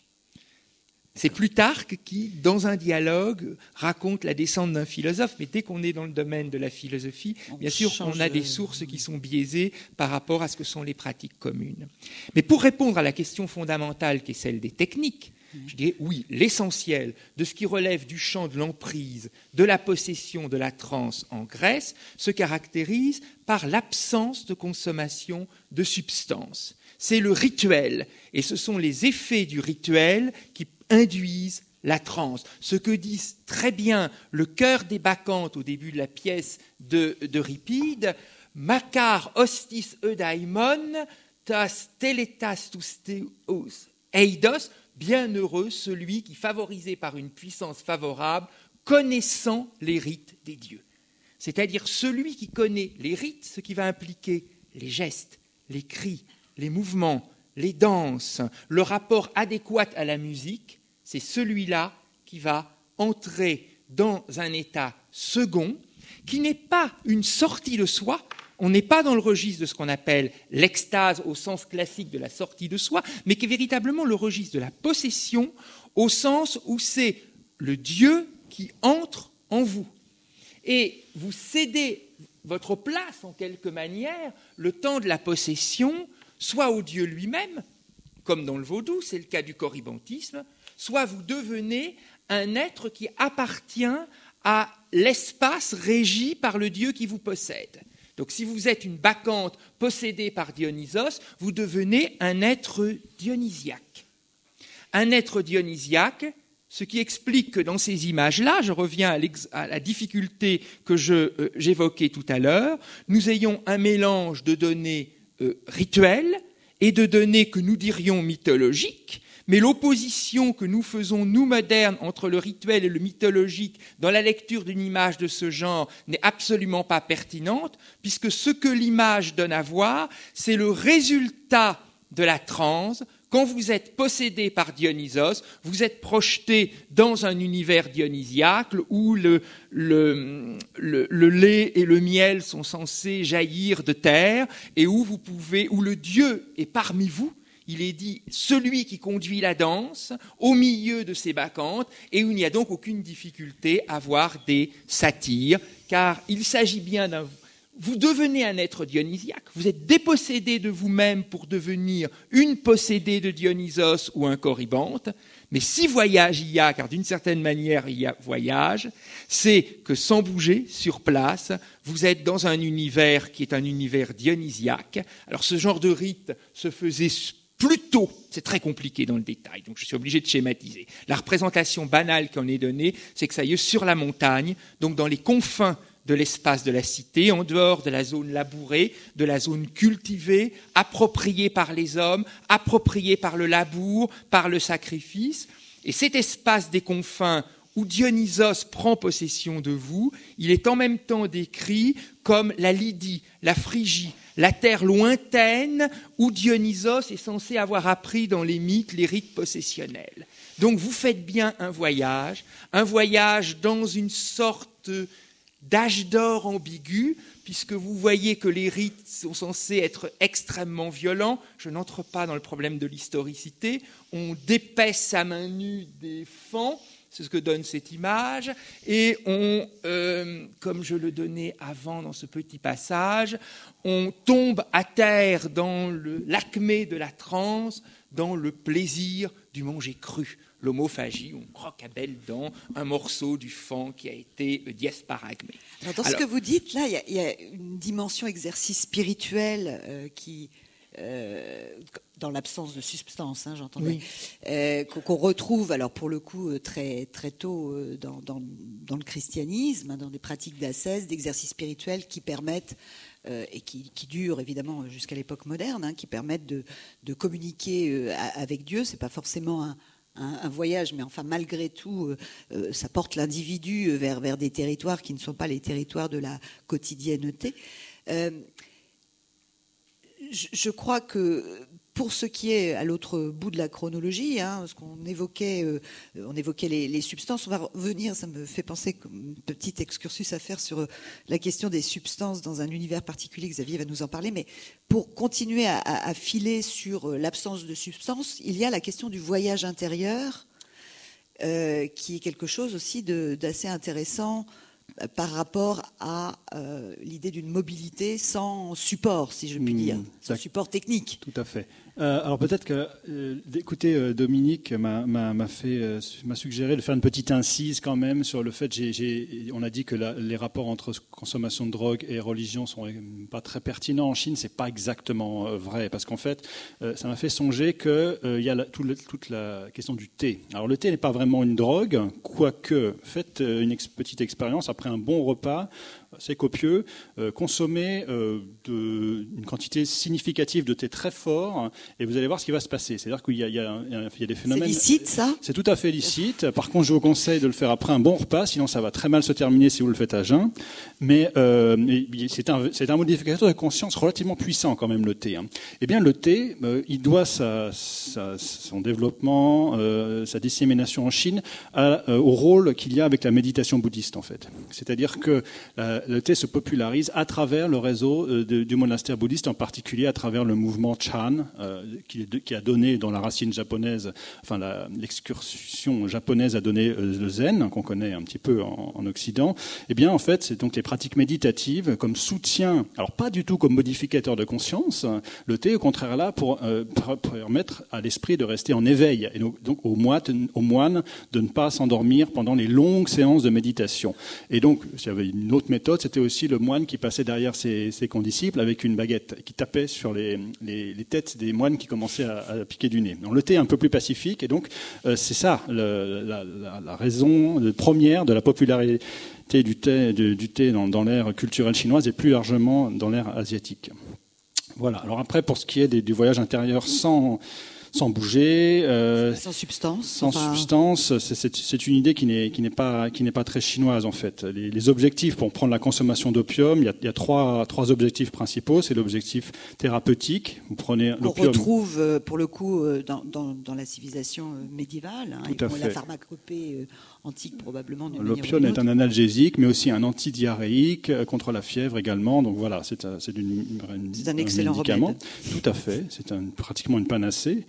Speaker 2: C'est Plutarque qui, dans un dialogue, raconte la descente d'un philosophe, mais dès qu'on est dans le domaine de la philosophie, bien sûr, on a des sources qui sont biaisées par rapport à ce que sont les pratiques communes. Mais pour répondre à la question fondamentale qui est celle des techniques, je dirais oui, l'essentiel de ce qui relève du champ de l'emprise, de la possession, de la transe en Grèce, se caractérise par l'absence de consommation de substances. C'est le rituel, et ce sont les effets du rituel qui induisent la transe. Ce que dit très bien le chœur des Bacchantes au début de la pièce d'Euripide, « Makar hostis eudaimon, tas teletas tous theos eidos » bienheureux celui qui, favorisé par une puissance favorable, connaissant les rites des dieux. C'est-à-dire celui qui connaît les rites, ce qui va impliquer les gestes, les cris, les mouvements, les danses, le rapport adéquat à la musique, c'est celui-là qui va entrer dans un état second, qui n'est pas une sortie de soi. On n'est pas dans le registre de ce qu'on appelle l'extase au sens classique de la sortie de soi, mais qui est véritablement le registre de la possession, au sens où c'est le Dieu qui entre en vous. Et vous cédez votre place, en quelque manière, le temps de la possession, soit au Dieu lui-même, comme dans le vaudou, c'est le cas du corybantisme, soit vous devenez un être qui appartient à l'espace régi par le Dieu qui vous possède. Donc si vous êtes une bacchante possédée par Dionysos, vous devenez un être dionysiaque. Un être dionysiaque, ce qui explique que dans ces images-là, je reviens à la difficulté que j'évoquais tout à l'heure, nous ayons un mélange de données rituelles et de données que nous dirions mythologiques, mais l'opposition que nous faisons, nous modernes, entre le rituel et le mythologique dans la lecture d'une image de ce genre n'est absolument pas pertinente, puisque ce que l'image donne à voir, c'est le résultat de la transe. Quand vous êtes possédé par Dionysos, vous êtes projeté dans un univers dionysiaque où le lait et le miel sont censés jaillir de terre et où le Dieu est parmi vous. Il est dit celui qui conduit la danse au milieu de ces bacchantes et où il n'y a donc aucune difficulté à voir des satyres, car il s'agit bien vous devenez un être dionysiaque, vous êtes dépossédé de vous-même pour devenir une possédée de Dionysos ou un corybante, mais si voyage il y a, car d'une certaine manière il y a voyage, c'est que sans bouger sur place, vous êtes dans un univers qui est un univers dionysiaque. Alors ce genre de rite se faisait plutôt, c'est très compliqué dans le détail, donc je suis obligé de schématiser. La représentation banale qu'on est donnée, c'est que ça y est sur la montagne, donc dans les confins de l'espace de la cité, en dehors de la zone labourée, de la zone cultivée, appropriée par les hommes, appropriée par le labour, par le sacrifice. Et cet espace des confins où Dionysos prend possession de vous, il est en même temps décrit comme la Lydie, la Phrygie, la terre lointaine où Dionysos est censé avoir appris dans les mythes les rites possessionnels. Donc vous faites bien un voyage dans une sorte d'âge d'or ambigu, puisque vous voyez que les rites sont censés être extrêmement violents. Je n'entre pas dans le problème de l'historicité. On dépèce à main nue des fans, c'est ce que donne cette image, et comme je le donnais avant dans ce petit passage, on tombe à terre dans l'acmé de la transe, dans le plaisir du manger cru. L'homophagie, on croque à belles dents un morceau du fan qui a été diasparagmé.
Speaker 1: Dans ce que vous dites, là, il y a une dimension exercice spirituel qui, dans l'absence de substance, j'entendais, qu'on retrouve, alors pour le coup, très, très tôt dans le christianisme, dans des pratiques d'ascèse, d'exercice spirituel qui permettent et qui durent évidemment jusqu'à l'époque moderne, qui permettent de communiquer avec Dieu. C'est pas forcément un voyage, mais enfin malgré tout, ça porte l'individu vers des territoires qui ne sont pas les territoires de la quotidienneté. Je crois que pour ce qui est à l'autre bout de la chronologie, parce qu'on évoquait, les substances, on va revenir, ça me fait penser comme une petite excursus à faire sur la question des substances dans un univers particulier, Xavier va nous en parler, mais pour continuer à filer sur l'absence de substances, il y a la question du voyage intérieur, qui est quelque chose aussi d'assez intéressant par rapport à l'idée d'une mobilité sans support, si je puis dire, sans support technique.
Speaker 3: Tout à fait. Alors peut-être que d'écouter Dominique m'a suggéré de faire une petite incise quand même sur le fait, on a dit que les rapports entre consommation de drogue et religion sont pas très pertinents en Chine. C'est pas exactement vrai, parce qu'en fait, ça m'a fait songer que il y a toute la question du thé. Alors le thé n'est pas vraiment une drogue, quoique faites une petite expérience après un bon repas. C'est copieux, consommer une quantité significative de thé très fort, et vous allez voir ce qui va se passer. C'est-à-dire qu'il y a des phénomènes...
Speaker 1: C'est licite, ça ?
Speaker 3: C'est tout à fait licite. Par contre, je vous conseille de le faire après un bon repas, sinon ça va très mal se terminer si vous le faites à jeun. Mais c'est un modificateur de conscience relativement puissant quand même, le thé. Eh bien, le thé, il doit son développement, sa dissémination en Chine, au rôle qu'il y a avec la méditation bouddhiste, en fait. C'est-à-dire que le thé se popularise à travers le réseau du monastère bouddhiste, en particulier à travers le mouvement Chan, qui a donné dans la racine japonaise, enfin l'excursion japonaise a donné le zen, qu'on connaît un petit peu en Occident. Eh bien, en fait, c'est donc les pratiques méditatives comme soutien, alors pas du tout comme modificateur de conscience. Le thé, au contraire, là pour permettre à l'esprit de rester en éveil, et donc aux moines de ne pas s'endormir pendant les longues séances de méditation. Et donc, s'il y avait une autre méthode, c'était aussi le moine qui passait derrière ses condisciples avec une baguette, qui tapait sur les têtes des moines qui commençaient à piquer du nez. Donc, le thé est un peu plus pacifique, et donc c'est ça la raison première de la popularité du thé dans l'ère culturelle chinoise et plus largement dans l'ère asiatique. Voilà. Alors après, pour ce qui est du voyage intérieur sans bouger,
Speaker 1: sans substance.
Speaker 3: Substance, c'est une idée qui n'est pas très chinoise en fait. Les objectifs pour prendre la consommation d'opium, il y a trois objectifs principaux. C'est l'objectif thérapeutique. Vous prenez l'opium.
Speaker 1: On retrouve pour le coup dans la civilisation médiévale.
Speaker 3: Tout à fait.
Speaker 1: La pharmacopée antique probablement.
Speaker 3: L'opium est un analgésique, mais aussi un antidiarrhéique contre la fièvre également. Donc voilà, c'est un
Speaker 1: excellent
Speaker 3: médicament.
Speaker 1: Remède.
Speaker 3: Tout à fait. C'est pratiquement une panacée.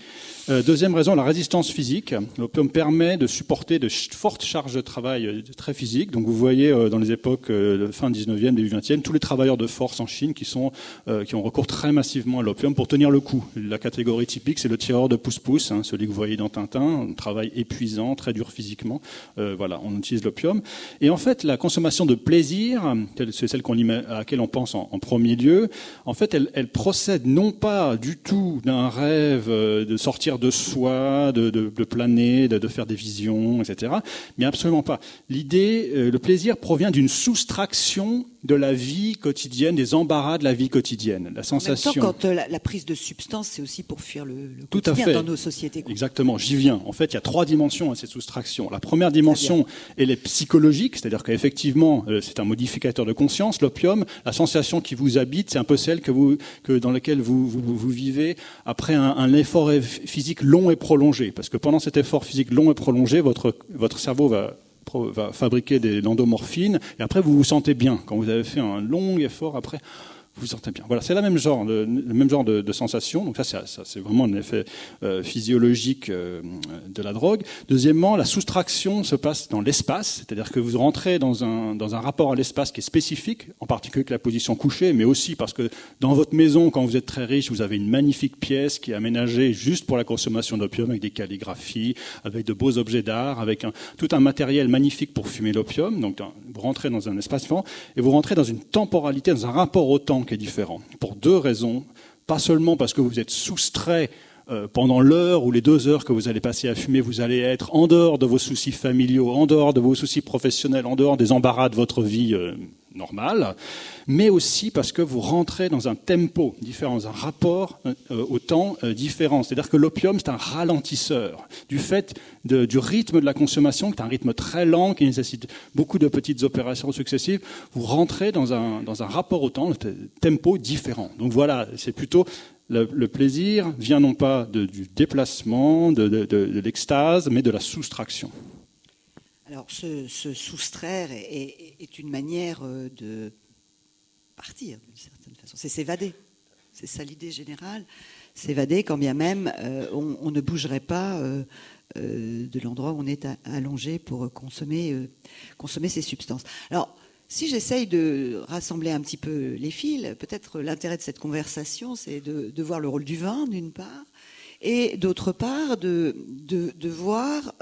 Speaker 3: Deuxième raison, la résistance physique. L'opium permet de supporter de fortes charges de travail très physiques. Donc vous voyez dans les époques fin 19e, début 20e, tous les travailleurs de force en Chine qui ont recours très massivement à l'opium pour tenir le coup. La catégorie typique, c'est le tireur de pouce-pouce, celui que vous voyez dans Tintin, un travail épuisant, très dur physiquement. Voilà, on utilise l'opium. Et en fait, la consommation de plaisir, c'est celle à laquelle on pense en premier lieu, en fait, elle procède non pas du tout d'un rêve de sortir de soi, de planer, de faire des visions, etc. Mais absolument pas. L'idée, le plaisir provient d'une soustraction de la vie quotidienne, des embarras de la vie quotidienne. La sensation.
Speaker 1: En même temps, quand la prise de substance, c'est aussi pour fuir le quotidien dans nos sociétés.
Speaker 3: Exactement, j'y viens. En fait, il y a 3 dimensions à cette soustraction. La première dimension, elle est psychologique, c'est-à-dire qu'effectivement, c'est un modificateur de conscience, l'opium. La sensation qui vous habite, c'est un peu celle dans laquelle vous vivez après un effort physique long et prolongé. Parce que pendant cet effort physique long et prolongé, votre cerveau va fabriquer des l'endomorphine, et après vous vous sentez bien. Quand vous avez fait un long effort, après vous vous sentez bien. Voilà, c'est le même genre de sensation. Donc ça, c'est vraiment un effet physiologique de la drogue. Deuxièmement, la soustraction se passe dans l'espace, c'est-à-dire que vous rentrez dans un rapport à l'espace qui est spécifique, en particulier avec la position couchée, mais aussi parce que dans votre maison, quand vous êtes très riche, vous avez une magnifique pièce qui est aménagée juste pour la consommation d'opium, avec des calligraphies, avec de beaux objets d'art, avec tout un matériel magnifique pour fumer l'opium. Donc vous rentrez dans un espace différent, et vous rentrez dans une temporalité, dans un rapport au temps qui est différent. Pour 2 raisons. Pas seulement parce que vous êtes soustrait pendant l'heure ou les 2 heures que vous allez passer à fumer, vous allez être en dehors de vos soucis familiaux, en dehors de vos soucis professionnels, en dehors des embarras de votre vie normal, mais aussi parce que vous rentrez dans un tempo différent, dans un rapport au temps différent. C'est-à-dire que l'opium, c'est un ralentisseur du fait du rythme de la consommation, qui est un rythme très lent, qui nécessite beaucoup de petites opérations successives. Vous rentrez dans un rapport au temps, un tempo différent. Donc voilà, c'est plutôt le plaisir vient non pas du déplacement, de l'extase, mais de la soustraction.
Speaker 1: Alors, se soustraire est une manière de partir, d'une certaine façon. C'est s'évader. C'est ça l'idée générale. S'évader, quand bien même on ne bougerait pas de l'endroit où on est allongé pour consommer ces substances. Alors, si j'essaye de rassembler un petit peu les fils, peut-être l'intérêt de cette conversation, c'est de voir le rôle du vin, d'une part, et d'autre part, de voir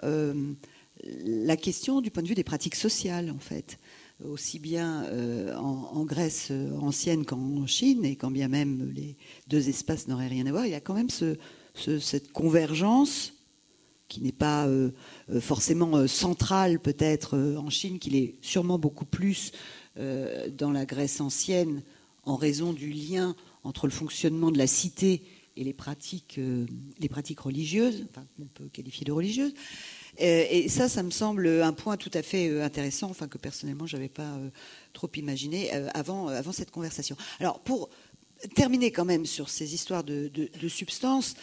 Speaker 1: la question du point de vue des pratiques sociales, en fait, aussi bien en Grèce ancienne qu'en Chine, et quand bien même les deux espaces n'auraient rien à voir, il y a quand même cette convergence qui n'est pas forcément centrale peut-être en Chine, qu'il est sûrement beaucoup plus dans la Grèce ancienne, en raison du lien entre le fonctionnement de la cité et les pratiques religieuses, enfin, qu'on peut qualifier de religieuses. Et ça me semble un point tout à fait intéressant, enfin, que personnellement je n'avais pas trop imaginé avant cette conversation. Alors, pour terminer quand même sur ces histoires de substances,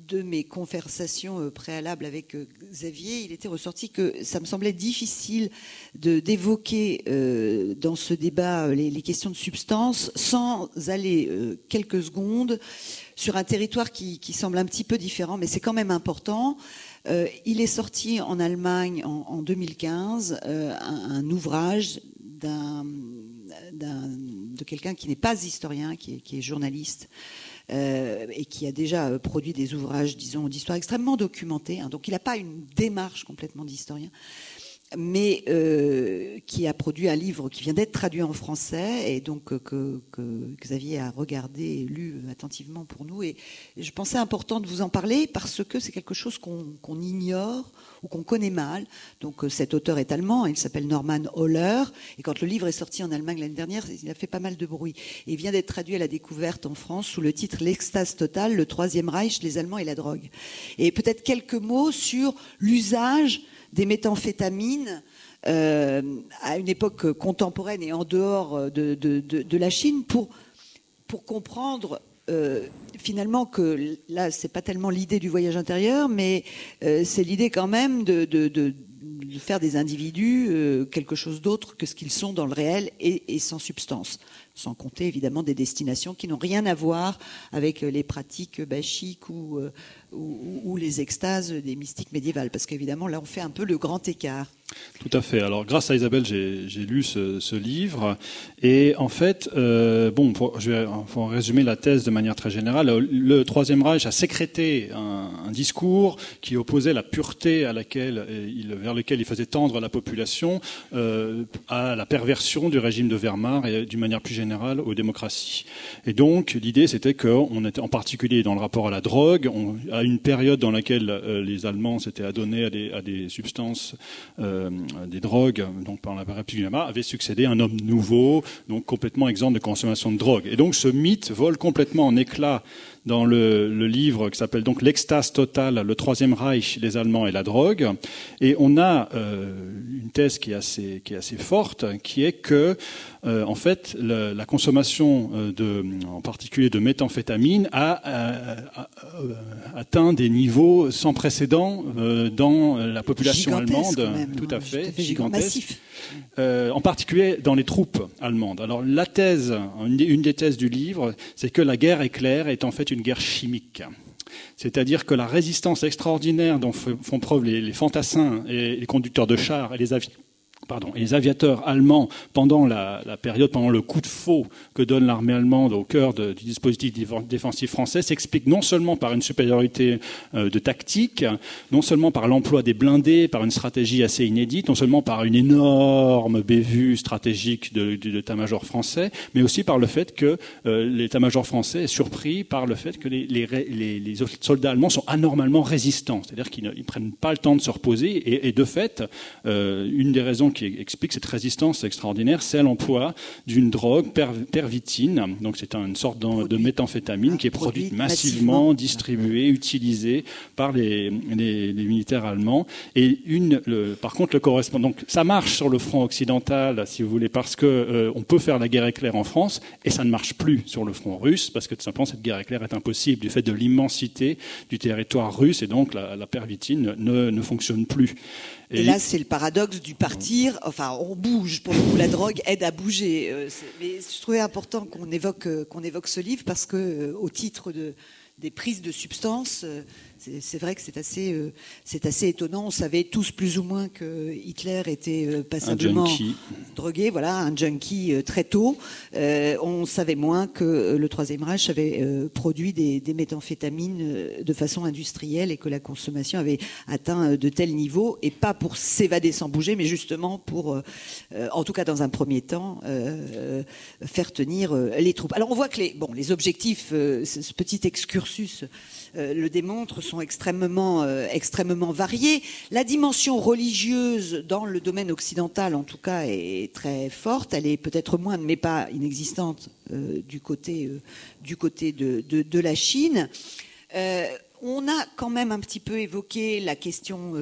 Speaker 1: de mes conversations préalables avec Xavier, il était ressorti que ça me semblait difficile d'évoquer dans ce débat les questions de substance sans aller quelques secondes sur un territoire qui semble un petit peu différent, mais c'est quand même important. Il est sorti en Allemagne en 2015 un ouvrage de quelqu'un qui n'est pas historien, qui est journaliste, et qui a déjà produit des ouvrages, disons, d'histoire extrêmement documentés. Hein. Donc il n'a pas une démarche complètement d'historien, mais qui a produit un livre qui vient d'être traduit en français, et donc que Xavier a regardé et lu attentivement pour nous. Et je pensais important de vous en parler parce que c'est quelque chose qu'on ignore ou qu'on connaît mal. Donc cet auteur est allemand, il s'appelle Norman Ohler, et quand le livre est sorti en Allemagne l'année dernière, il a fait pas mal de bruit. Et il vient d'être traduit à la découverte en France sous le titre « L'extase totale, le Troisième Reich, les Allemands et la drogue ». Et peut-être quelques mots sur l'usage des méthamphétamines à une époque contemporaine et en dehors de la Chine pour comprendre finalement que là, c'est pas tellement l'idée du voyage intérieur, mais c'est l'idée quand même de faire des individus quelque chose d'autre que ce qu'ils sont dans le réel et sans substance. Sans compter évidemment des destinations qui n'ont rien à voir avec les pratiques bachiques ou les extases des mystiques médiévales. Parce qu'évidemment, là, on fait un peu le grand écart.
Speaker 3: Tout à fait. Alors, grâce à Isabelle, j'ai lu ce livre. Et en fait, je vais résumer la thèse de manière très générale. Le Troisième Reich a sécrété un discours qui opposait la pureté vers lequel il faisait tendre la population à la perversion du régime de Wehrmacht et d'une manière plus générale aux démocraties. Et donc, l'idée, c'était qu'on était en particulier dans le rapport à la drogue, à une période dans laquelle les Allemands s'étaient adonnés à des substances, des drogues, donc par la République Weimar, avait succédé un homme nouveau, donc complètement exempt de consommation de drogue. Et donc, ce mythe vole complètement en éclats dans le livre qui s'appelle donc L'extase totale, le Troisième Reich, les Allemands et la drogue. Et on a une thèse qui est assez forte, qui est que en fait la consommation en particulier de méthamphétamine a atteint des niveaux sans précédent dans la population allemande,
Speaker 1: même,
Speaker 3: tout à fait
Speaker 1: gigantesque.
Speaker 3: En particulier dans les troupes allemandes. Alors la thèse, une des thèses du livre, c'est que la guerre éclair est en fait une guerre chimique. C'est-à-dire que la résistance extraordinaire dont font preuve les fantassins et les conducteurs de chars et les aviateurs allemands pendant la période, pendant le coup de faux que donne l'armée allemande au cœur du dispositif défensif français, s'explique non seulement par une supériorité de tactique, non seulement par l'emploi des blindés, par une stratégie assez inédite, non seulement par une énorme bévue stratégique de l'état-major français, mais aussi par le fait que l'état-major français est surpris par le fait que les soldats allemands sont anormalement résistants, c'est-à-dire qu'ils ne prennent pas le temps de se reposer, et de fait, une des raisons qui explique cette résistance extraordinaire, c'est l'emploi d'une drogue, pervitine. Donc c'est une sorte de méthamphétamine qui est produite massivement, distribuée, utilisée par les militaires allemands. Et par contre, le correspondant. Donc ça marche sur le front occidental, si vous voulez, parce que on peut faire la guerre éclair en France, et ça ne marche plus sur le front russe, parce que tout simplement cette guerre éclair est impossible du fait de l'immensité du territoire russe, et donc la pervitine ne fonctionne plus.
Speaker 1: Et là, c'est le paradoxe du partir. Enfin, on bouge. Pour le coup, la drogue aide à bouger. Mais je trouvais important qu'on évoque ce livre parce que, au titre des prises de substances, c'est vrai que c'est assez étonnant. On savait tous plus ou moins que Hitler était passablement drogué, voilà, un junkie très tôt. On savait moins que le Troisième Reich avait produit des méthamphétamines de façon industrielle et que la consommation avait atteint de tels niveaux, et pas pour s'évader sans bouger, mais justement pour, en tout cas dans un premier temps, faire tenir les troupes. Alors on voit que les objectifs, ce petit excursus le démontre, sont extrêmement variés. La dimension religieuse dans le domaine occidental, en tout cas, est très forte. Elle est peut-être moindre, mais pas inexistante du côté de la Chine. On a quand même un petit peu évoqué la question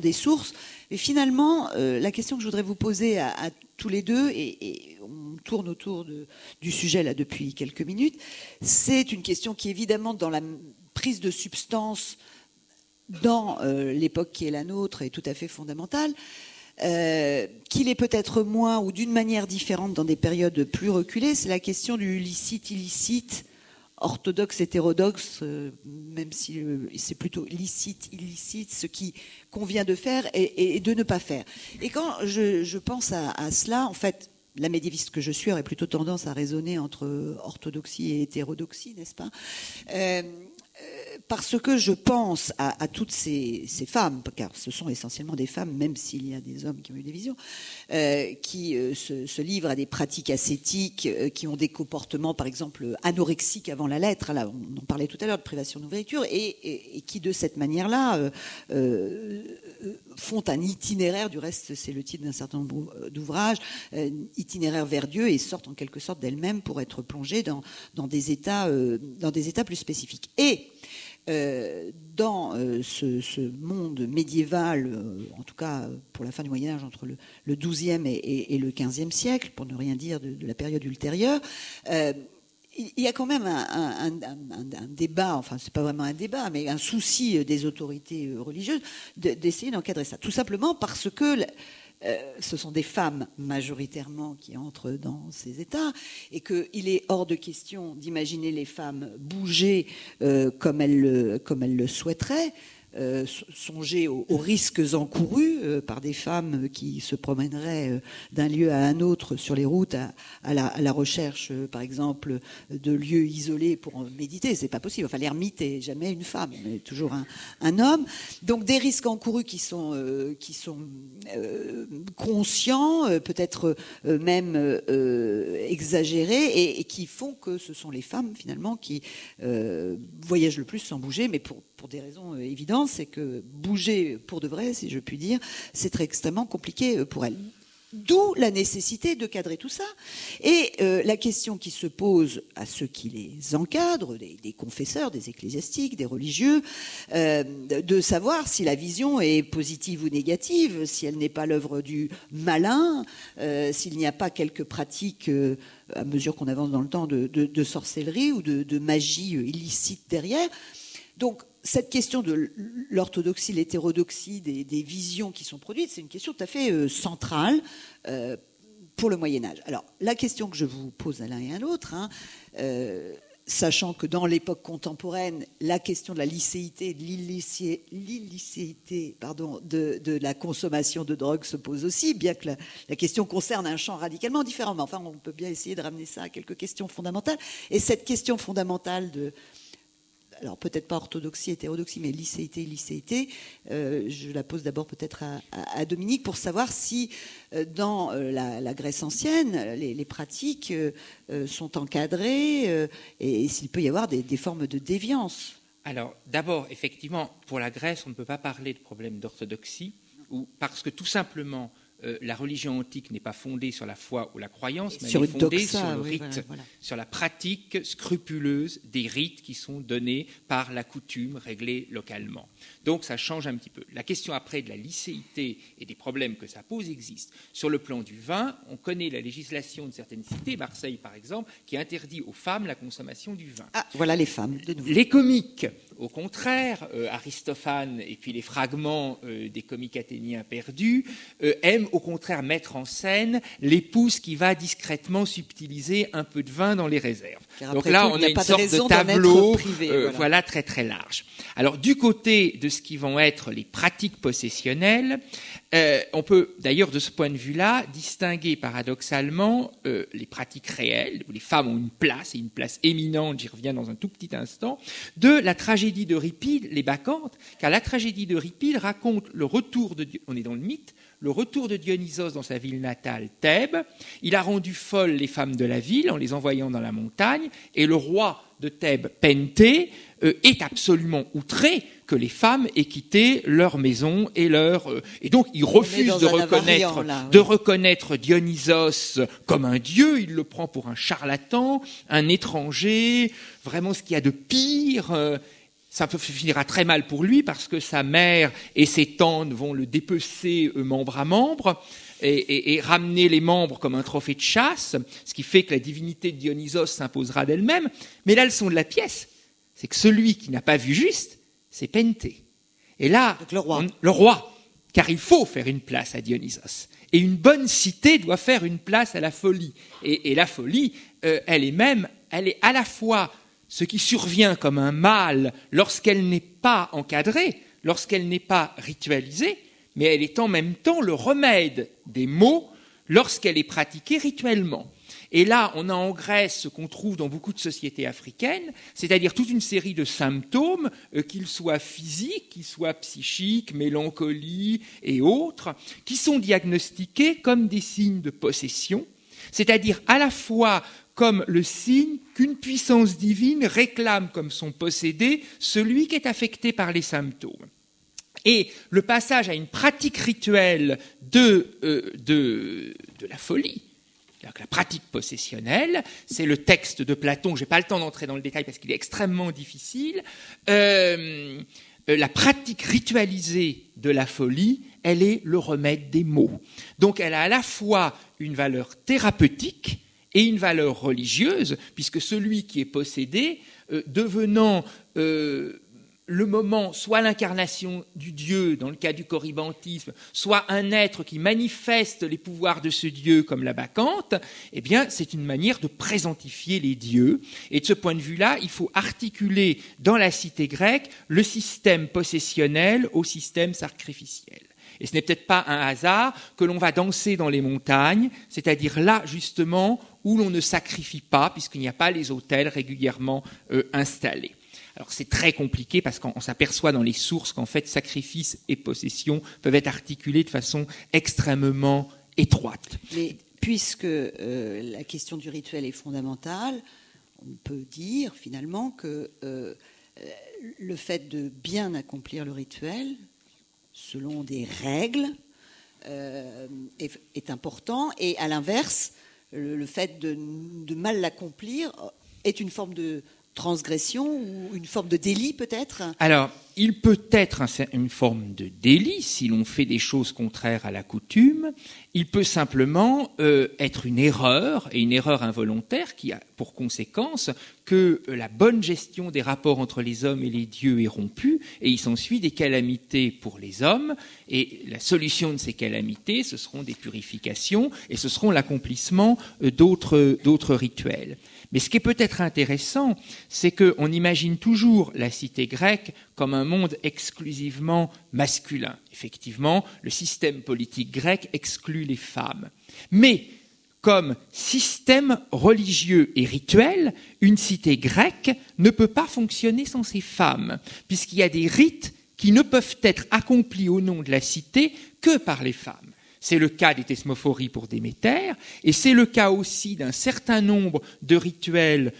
Speaker 1: des sources. Mais finalement, la question que je voudrais vous poser à tous les deux, et on tourne autour du sujet là depuis quelques minutes, c'est une question qui évidemment dans la prise de substance dans l'époque qui est la nôtre est tout à fait fondamentale, qu'il est peut-être moins ou d'une manière différente dans des périodes plus reculées, c'est la question du licite-illicite, orthodoxe, hétérodoxe, même si c'est plutôt licite, illicite, ce qui convient de faire et de ne pas faire. Et quand je pense à cela, en fait, la médiéviste que je suis aurait plutôt tendance à raisonner entre orthodoxie et hétérodoxie, n'est-ce pas ? Parce que je pense à toutes ces femmes, car ce sont essentiellement des femmes, même s'il y a des hommes qui ont eu des visions, qui se livrent à des pratiques ascétiques, qui ont des comportements, par exemple, anorexiques avant la lettre. Là, on en parlait tout à l'heure de privation de nourriture, et qui, de cette manière-là, font un itinéraire, du reste, c'est le titre d'un certain nombre d'ouvrages, itinéraire vers Dieu, et sortent en quelque sorte d'elles-mêmes pour être plongées dans des états plus spécifiques. Et dans ce monde médiéval, en tout cas pour la fin du Moyen-Âge, entre le XIIe et le XVe siècle, pour ne rien dire de la période ultérieure, il y a quand même un débat, enfin c'est pas vraiment un débat, mais un souci des autorités religieuses d'essayer d'encadrer ça. Tout simplement parce que ce sont des femmes majoritairement qui entrent dans ces états, et qu'il est hors de question d'imaginer les femmes bouger comme elles le souhaiteraient. Songer aux risques encourus par des femmes qui se promèneraient d'un lieu à un autre sur les routes à la recherche, par exemple, de lieux isolés pour méditer. C'est pas possible. Enfin, l'ermite est jamais une femme, mais toujours un homme. Donc des risques encourus qui sont conscients, peut-être même exagérés, et qui font que ce sont les femmes finalement qui voyagent le plus sans bouger, mais pour des raisons évidentes. C'est que bouger pour de vrai, si je puis dire, c'est extrêmement compliqué pour elles. D'où la nécessité de cadrer tout ça. Et la question qui se pose à ceux qui les encadrent, des confesseurs, des ecclésiastiques, des religieux, de savoir si la vision est positive ou négative, si elle n'est pas l'œuvre du malin, s'il n'y a pas quelques pratiques, à mesure qu'on avance dans le temps, de sorcellerie ou de magie illicite derrière. Donc, cette question de l'orthodoxie, l'hétérodoxie, des visions qui sont produites, c'est une question tout à fait centrale pour le Moyen-Âge. Alors, la question que je vous pose à l'un et à l'autre, sachant que dans l'époque contemporaine, la question de la licéité, de l'illicéité, de la consommation de drogue se pose aussi, bien que la question concerne un champ radicalement différent. Mais enfin, on peut bien essayer de ramener ça à quelques questions fondamentales. Et cette question fondamentale alors peut-être pas orthodoxie, hétérodoxie, mais licéité, je la pose d'abord peut-être à Dominique pour savoir si dans la Grèce ancienne, les pratiques sont encadrées et s'il peut y avoir des formes de déviance.
Speaker 2: Alors d'abord, effectivement, pour la Grèce, on ne peut pas parler de problème d'orthodoxie, parce que tout simplement, la religion antique n'est pas fondée sur la foi ou la croyance, mais
Speaker 1: elle est
Speaker 2: fondée
Speaker 1: doxa,
Speaker 2: sur le rite, sur la pratique scrupuleuse des rites qui sont donnés par la coutume réglée localement. Donc ça change un petit peu. La question après de la licéité et des problèmes que ça pose existe. Sur le plan du vin, on connaît la législation de certaines cités, Marseille par exemple, qui interdit aux femmes la consommation du vin.
Speaker 1: Ah, voilà les femmes, de nouveau.
Speaker 2: Les comiques, au contraire, Aristophane et puis les fragments des comiques athéniens perdus, aiment au contraire mettre en scène l'épouse qui va discrètement subtiliser un peu de vin dans les réserves. Donc là, on a une sorte de tableau voilà, très très large. Alors du côté de ce qui vont être les pratiques possessionnelles, on peut d'ailleurs de ce point de vue-là distinguer paradoxalement les pratiques réelles, où les femmes ont une place, et une place éminente, j'y reviens dans un tout petit instant, de la tragédie d'Euripide, les Bacchantes, car la tragédie d'Euripide raconte le retour de, on est dans le mythe, le retour de Dionysos dans sa ville natale, Thèbes. Il a rendu folles les femmes de la ville en les envoyant dans la montagne, et le roi de Thèbes, Penthée, est absolument outré que les femmes aient quitté leur maison et et donc il refuse de reconnaître Dionysos comme un dieu. Il le prend pour un charlatan, un étranger, vraiment ce qu'il y a de pire. Ça finira très mal pour lui parce que sa mère et ses tantes vont le dépecer membre à membre et ramener les membres comme un trophée de chasse, ce qui fait que la divinité de Dionysos s'imposera d'elle-même. Mais la leçon de la pièce, c'est que celui qui n'a pas vu juste, c'est Penthée. Et là, le roi, car il faut faire une place à Dionysos. Et une bonne cité doit faire une place à la folie. Et la folie, elle est à la fois ce qui survient comme un mal lorsqu'elle n'est pas encadrée, lorsqu'elle n'est pas ritualisée, mais elle est en même temps le remède des maux lorsqu'elle est pratiquée rituellement. Et là, on a en Grèce ce qu'on trouve dans beaucoup de sociétés africaines, c'est-à-dire toute une série de symptômes, qu'ils soient physiques, qu'ils soient psychiques, mélancolie et autres, qui sont diagnostiqués comme des signes de possession, c'est-à-dire à la fois comme le signe qu'une puissance divine réclame comme son possédé celui qui est affecté par les symptômes. Et le passage à une pratique rituelle de la folie, la pratique possessionnelle, c'est le texte de Platon, je n'ai pas le temps d'entrer dans le détail parce qu'il est extrêmement difficile, la pratique ritualisée de la folie, elle est le remède des maux. Donc elle a à la fois une valeur thérapeutique et une valeur religieuse, puisque celui qui est possédé, devenant le moment, soit l'incarnation du Dieu, dans le cas du corybantisme, soit un être qui manifeste les pouvoirs de ce Dieu comme la bacchante, eh bien, c'est une manière de présentifier les dieux. Et de ce point de vue-là, il faut articuler dans la cité grecque le système possessionnel au système sacrificiel. Et ce n'est peut-être pas un hasard que l'on va danser dans les montagnes, c'est-à-dire là, justement, où l'on ne sacrifie pas, puisqu'il n'y a pas les autels régulièrement installés. Alors c'est très compliqué parce qu'on s'aperçoit dans les sources qu'en fait sacrifice et possession peuvent être articulés de façon extrêmement étroite.
Speaker 1: Mais puisque la question du rituel est fondamentale, on peut dire finalement que le fait de bien accomplir le rituel selon des règles est important, et à l'inverse, le fait de mal l'accomplir est une forme de transgression ou une forme de délit peut-être ?
Speaker 2: Alors, il peut être une forme de délit si l'on fait des choses contraires à la coutume. Il peut simplement être une erreur, et une erreur involontaire qui a pour conséquence que la bonne gestion des rapports entre les hommes et les dieux est rompue, et il s'ensuit des calamités pour les hommes, et la solution de ces calamités, ce seront des purifications, et ce seront l'accomplissement d'autres rituels. Mais ce qui est peut-être intéressant, c'est qu'on imagine toujours la cité grecque comme un monde exclusivement masculin. Effectivement, le système politique grec exclut les femmes. Mais comme système religieux et rituel, une cité grecque ne peut pas fonctionner sans ses femmes, puisqu'il y a des rites qui ne peuvent être accomplis au nom de la cité que par les femmes. C'est le cas des thesmophories pour Déméter, et c'est le cas aussi d'un certain nombre de rituels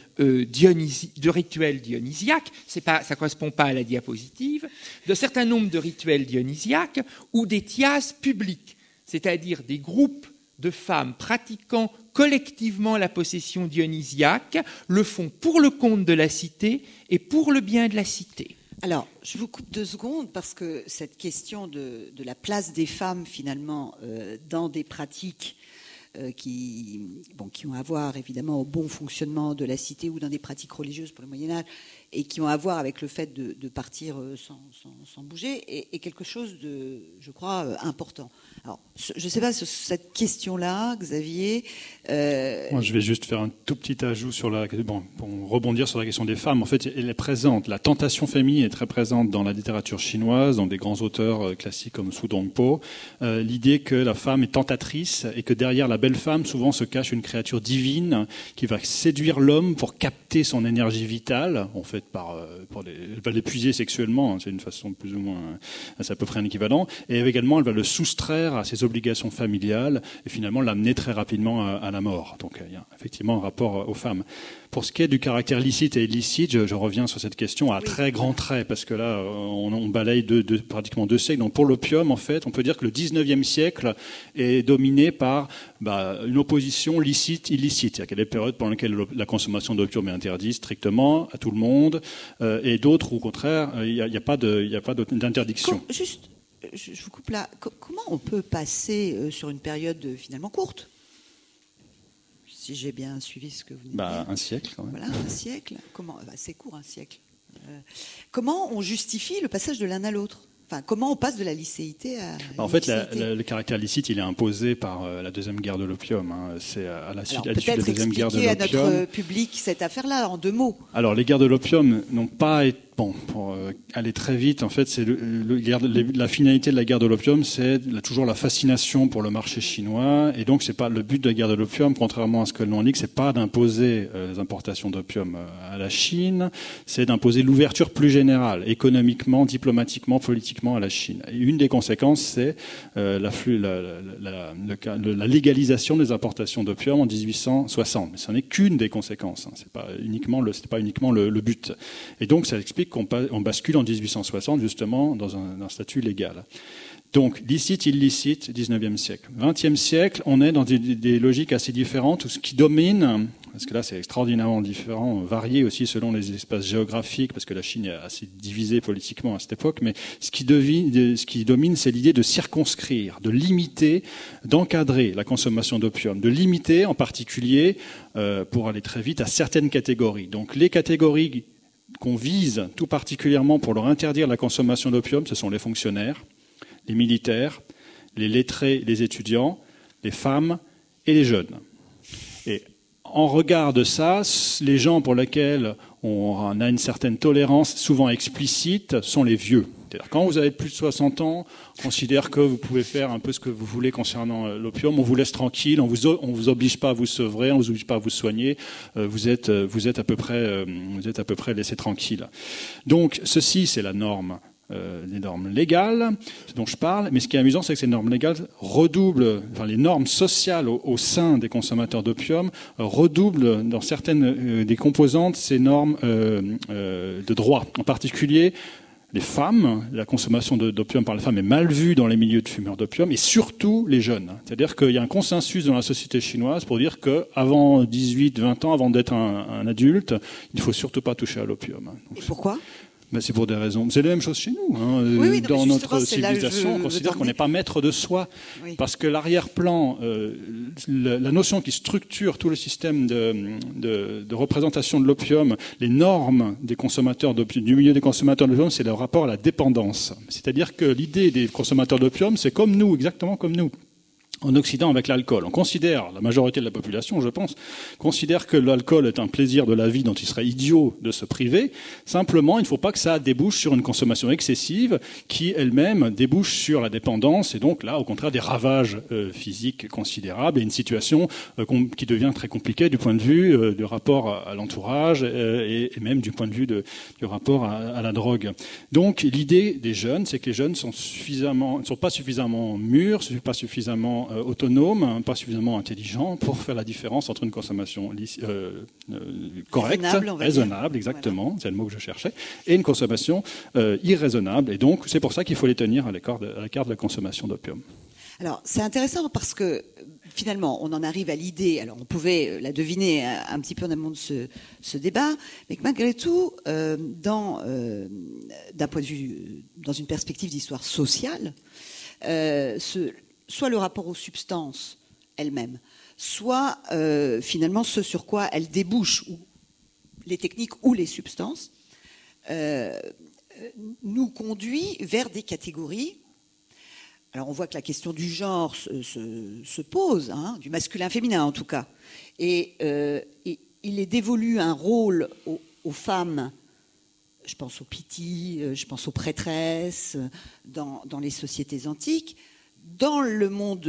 Speaker 2: dionysiaques, ça ne correspond pas à la diapositive, d'un certain nombre de rituels dionysiaques ou des thiases publiques. c'est-à-dire des groupes de femmes pratiquant collectivement la possession dionysiaque, le font pour le compte de la cité et pour le bien de la cité.
Speaker 1: Alors, je vous coupe 2 secondes parce que cette question de la place des femmes, finalement, dans des pratiques qui ont à voir, évidemment, au bon fonctionnement de la cité ou dans des pratiques religieuses pour le Moyen-Âge et qui ont à voir avec le fait de partir sans bouger, est quelque chose de, je crois, important. Alors, je ne sais pas, cette question-là, Xavier...
Speaker 3: Moi, je vais juste faire un tout petit ajout pour rebondir sur la question des femmes. En fait, elle est présente. La tentation féminine est très présente dans la littérature chinoise, dans des grands auteurs classiques comme Su Dongpo. L'idée que la femme est tentatrice et que derrière la belle femme, souvent se cache une créature divine qui va séduire l'homme pour capter son énergie vitale, en fait, elle va l'épuiser sexuellement, c'est une façon plus ou moins, c'est à peu près un équivalent, et également elle va le soustraire à ses obligations familiales et finalement l'amener très rapidement à la mort. Donc il y a effectivement un rapport aux femmes. Pour ce qui est du caractère licite et illicite, je reviens sur cette question à très grands traits, parce que là, on balaye pratiquement 2 siècles. Donc pour l'opium, en fait, on peut dire que le 19e siècle est dominé par une opposition licite-illicite. Il y a des périodes pendant lesquelles la consommation d'opium est interdite strictement à tout le monde, et d'autres, au contraire, il n'y a pas d'interdiction.
Speaker 1: Juste, je vous coupe là. Comment on peut passer sur une période finalement courte, si j'ai bien suivi ce que vous dites.
Speaker 3: Un siècle, quand même.
Speaker 1: Voilà, un siècle. C'est court, un siècle. Comment on justifie le passage de l'un à l'autre ? Enfin, comment on passe de la licéité à
Speaker 3: en fait, le caractère licite, il est imposé par la Deuxième Guerre de l'opium. C'est à la suite de la Deuxième Guerre de l'opium.
Speaker 1: Peut-être expliquer à notre public cette affaire-là, en 2 mots.
Speaker 3: Alors, les guerres de l'opium n'ont pas été... pour aller très vite, en fait, c'est la finalité de la guerre de l'opium, c'est toujours la fascination pour le marché chinois, et donc c'est pas le but de la guerre de l'opium, contrairement à ce que l'on indique, c'est pas d'imposer les importations d'opium à la Chine, c'est d'imposer l'ouverture plus générale, économiquement, diplomatiquement, politiquement à la Chine. Et une des conséquences, c'est la légalisation des importations d'opium en 1860. Mais ce n'est qu'une des conséquences, hein. C'est pas uniquement le but. Et donc ça explique qu'on bascule en 1860 justement dans un statut légal. Donc, licite, illicite, 19e siècle. 20e siècle, on est dans des logiques assez différentes où ce qui domine, parce que là c'est extraordinairement différent, varié aussi selon les espaces géographiques, parce que la Chine est assez divisée politiquement à cette époque, mais ce qui domine, c'est l'idée de circonscrire, de limiter, d'encadrer la consommation d'opium, de limiter en particulier, pour aller très vite, à certaines catégories. Donc les catégories qu'on vise tout particulièrement pour leur interdire la consommation d'opium, ce sont les fonctionnaires, les militaires, les lettrés, les étudiants, les femmes et les jeunes. Et en regard de ça, les gens pour lesquels on a une certaine tolérance, souvent explicite, sont les vieux. C'est-à-dire, quand vous avez plus de 60 ans, on considère que vous pouvez faire un peu ce que vous voulez concernant l'opium, on vous laisse tranquille, on vous oblige pas à vous sevrer, on vous oblige pas à vous soigner, vous êtes à peu près laissé tranquille. Donc, ceci, c'est la norme. Les normes légales, ce dont je parle, mais ce qui est amusant, c'est que ces normes légales redoublent, les normes sociales au sein des consommateurs d'opium redoublent dans certaines des composantes ces normes de droit. En particulier, les femmes, la consommation d'opium par les femmes est mal vue dans les milieux de fumeurs d'opium, et surtout les jeunes. C'est-à-dire qu'il y a un consensus dans la société chinoise pour dire qu'avant 18-20 ans, avant d'être un adulte, il ne faut surtout pas toucher à l'opium.
Speaker 1: Et pourquoi ?
Speaker 3: C'est pour des raisons. C'est la même chose chez nous.
Speaker 1: Oui,
Speaker 3: dans notre civilisation, on considère qu'on n'est pas maître de soi. Oui. Parce que l'arrière-plan, la notion qui structure tout le système de représentation de l'opium, les normes des consommateurs d'opium, du milieu des consommateurs d'opium, c'est le rapport à la dépendance. C'est-à-dire que l'idée des consommateurs d'opium, c'est comme nous, exactement comme nous. En Occident, avec l'alcool, on considère, la majorité de la population, je pense, considère que l'alcool est un plaisir de la vie dont il serait idiot de se priver. Simplement, il ne faut pas que ça débouche sur une consommation excessive qui, elle-même, débouche sur la dépendance et donc, là, au contraire, des ravages physiques considérables et une situation qui devient très compliquée du point de vue du rapport à l'entourage et même du point de vue du rapport à la drogue. Donc, l'idée des jeunes, c'est que les jeunes ne sont pas suffisamment mûrs, pas suffisamment autonomes, pas suffisamment intelligents pour faire la différence entre une consommation correcte, raisonnable, exactement, voilà. C'est le mot que je cherchais, et une consommation irraisonnable. Et donc, c'est pour ça qu'il faut les tenir à l'écart de la consommation d'opium.
Speaker 1: Alors, c'est intéressant parce que, finalement, on en arrive à l'idée, alors on pouvait la deviner un petit peu en amont de ce débat, mais que malgré tout, d'un point de vue, dans une perspective d'histoire sociale, soit le rapport aux substances elles-mêmes, soit finalement ce sur quoi elles débouchent, ou les techniques ou les substances, nous conduit vers des catégories. Alors on voit que la question du genre se pose, du masculin-féminin en tout cas. Et il est dévolu un rôle aux femmes, je pense aux pythis, je pense aux prêtresses, dans les sociétés antiques. Dans le monde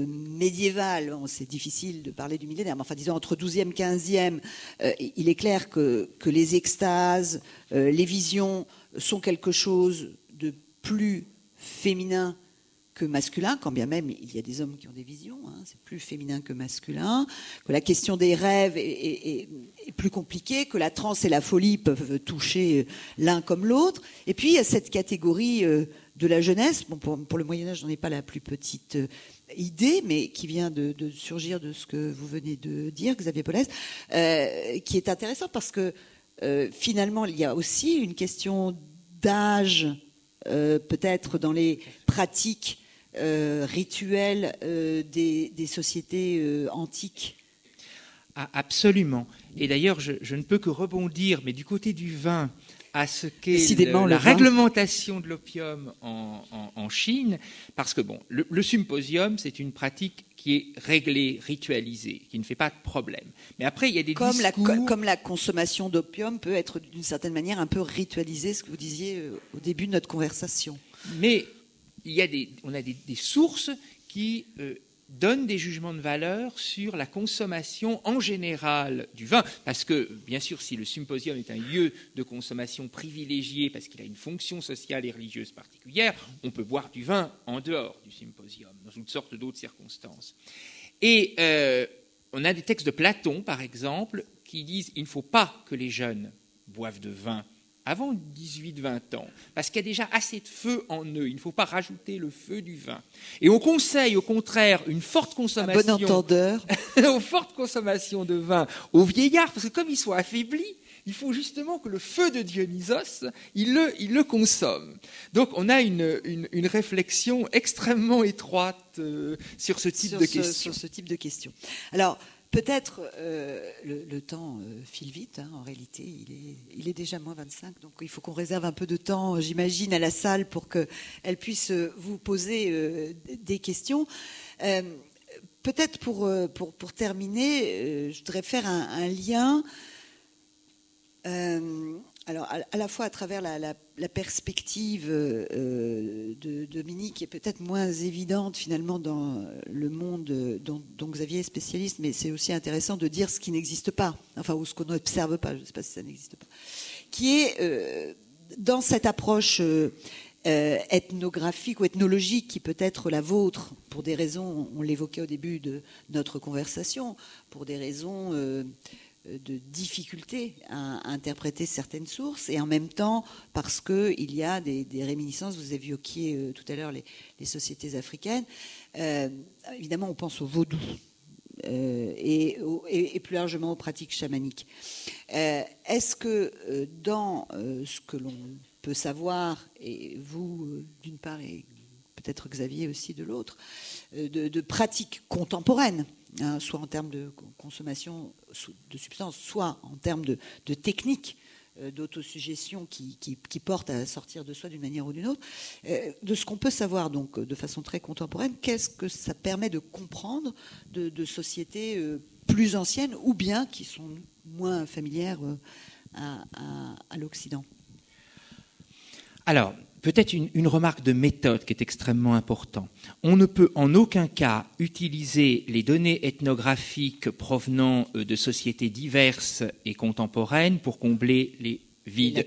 Speaker 1: médiéval, c'est difficile de parler du millénaire, mais enfin disons entre 12e et 15e, il est clair que les extases, les visions sont quelque chose de plus féminin que masculin, quand bien même il y a des hommes qui ont des visions, c'est plus féminin que masculin, que la question des rêves est plus compliquée, que la transe et la folie peuvent toucher l'un comme l'autre. Et puis il y a cette catégorie de la jeunesse, bon, pour le Moyen-Âge, j'en ai pas la plus petite idée, mais qui vient de surgir de ce que vous venez de dire, Xavier Paulès, qui est intéressant parce que finalement il y a aussi une question d'âge, peut-être dans les pratiques rituels des sociétés antiques.
Speaker 2: Ah, absolument. Et d'ailleurs, je ne peux que rebondir, mais du côté du vin, à ce qu'est la réglementation de l'opium en Chine, parce que bon, le symposium, c'est une pratique qui est réglée, ritualisée, qui ne fait pas de problème. Mais après, il y a des discours...
Speaker 1: Comme la consommation d'opium peut être d'une certaine manière un peu ritualisée, ce que vous disiez au début de notre conversation.
Speaker 2: Mais on a des sources qui donnent des jugements de valeur sur la consommation en général du vin. Parce que, bien sûr, si le symposium est un lieu de consommation privilégié parce qu'il a une fonction sociale et religieuse particulière, on peut boire du vin en dehors du symposium, dans toutes sortes d'autres circonstances. Et on a des textes de Platon, par exemple, qui disent qu'il ne faut pas que les jeunes boivent de vin avant 18-20 ans, parce qu'il y a déjà assez de feu en eux. Il ne faut pas rajouter le feu du vin. Et on conseille, au contraire, une forte consommation...
Speaker 1: Un bon entendeur.
Speaker 2: Une forte consommation de vin aux vieillards, parce que comme ils sont affaiblis, il faut justement que le feu de Dionysos, il le consomme. Donc on a une réflexion extrêmement étroite sur ce type de questions.
Speaker 1: Sur ce type de questions. Alors, peut-être le temps file vite, en réalité, il est déjà moins 25, donc il faut qu'on réserve un peu de temps, j'imagine, à la salle pour qu'elle puisse vous poser des questions. Peut-être pour terminer, je voudrais faire un lien, alors à la fois à travers la perspective de Dominique, qui est peut-être moins évidente finalement dans le monde dont Xavier est spécialiste, mais c'est aussi intéressant de dire ce qui n'existe pas, enfin ou ce qu'on n'observe pas, je ne sais pas si ça n'existe pas, qui est dans cette approche ethnographique ou ethnologique qui peut être la vôtre pour des raisons, on l'évoquait au début de notre conversation, pour des raisons de difficulté à interpréter certaines sources, et en même temps parce qu'il y a des réminiscences. Vous évoquiez tout à l'heure les sociétés africaines. Évidemment, on pense au vaudou et plus largement aux pratiques chamaniques. Est-ce que dans ce que l'on peut savoir, et vous d'une part et peut-être Xavier aussi de l'autre, de pratiques contemporaines, soit en termes de consommation de substances, soit en termes de techniques d'autosuggestion qui portent à sortir de soi d'une manière ou d'une autre, de ce qu'on peut savoir donc de façon très contemporaine, qu'est-ce que ça permet de comprendre de sociétés plus anciennes ou bien qui sont moins familières à l'Occident?
Speaker 2: Alors, peut-être une remarque de méthode qui est extrêmement importante. On ne peut en aucun cas utiliser les données ethnographiques provenant de sociétés diverses et contemporaines pour combler les vides,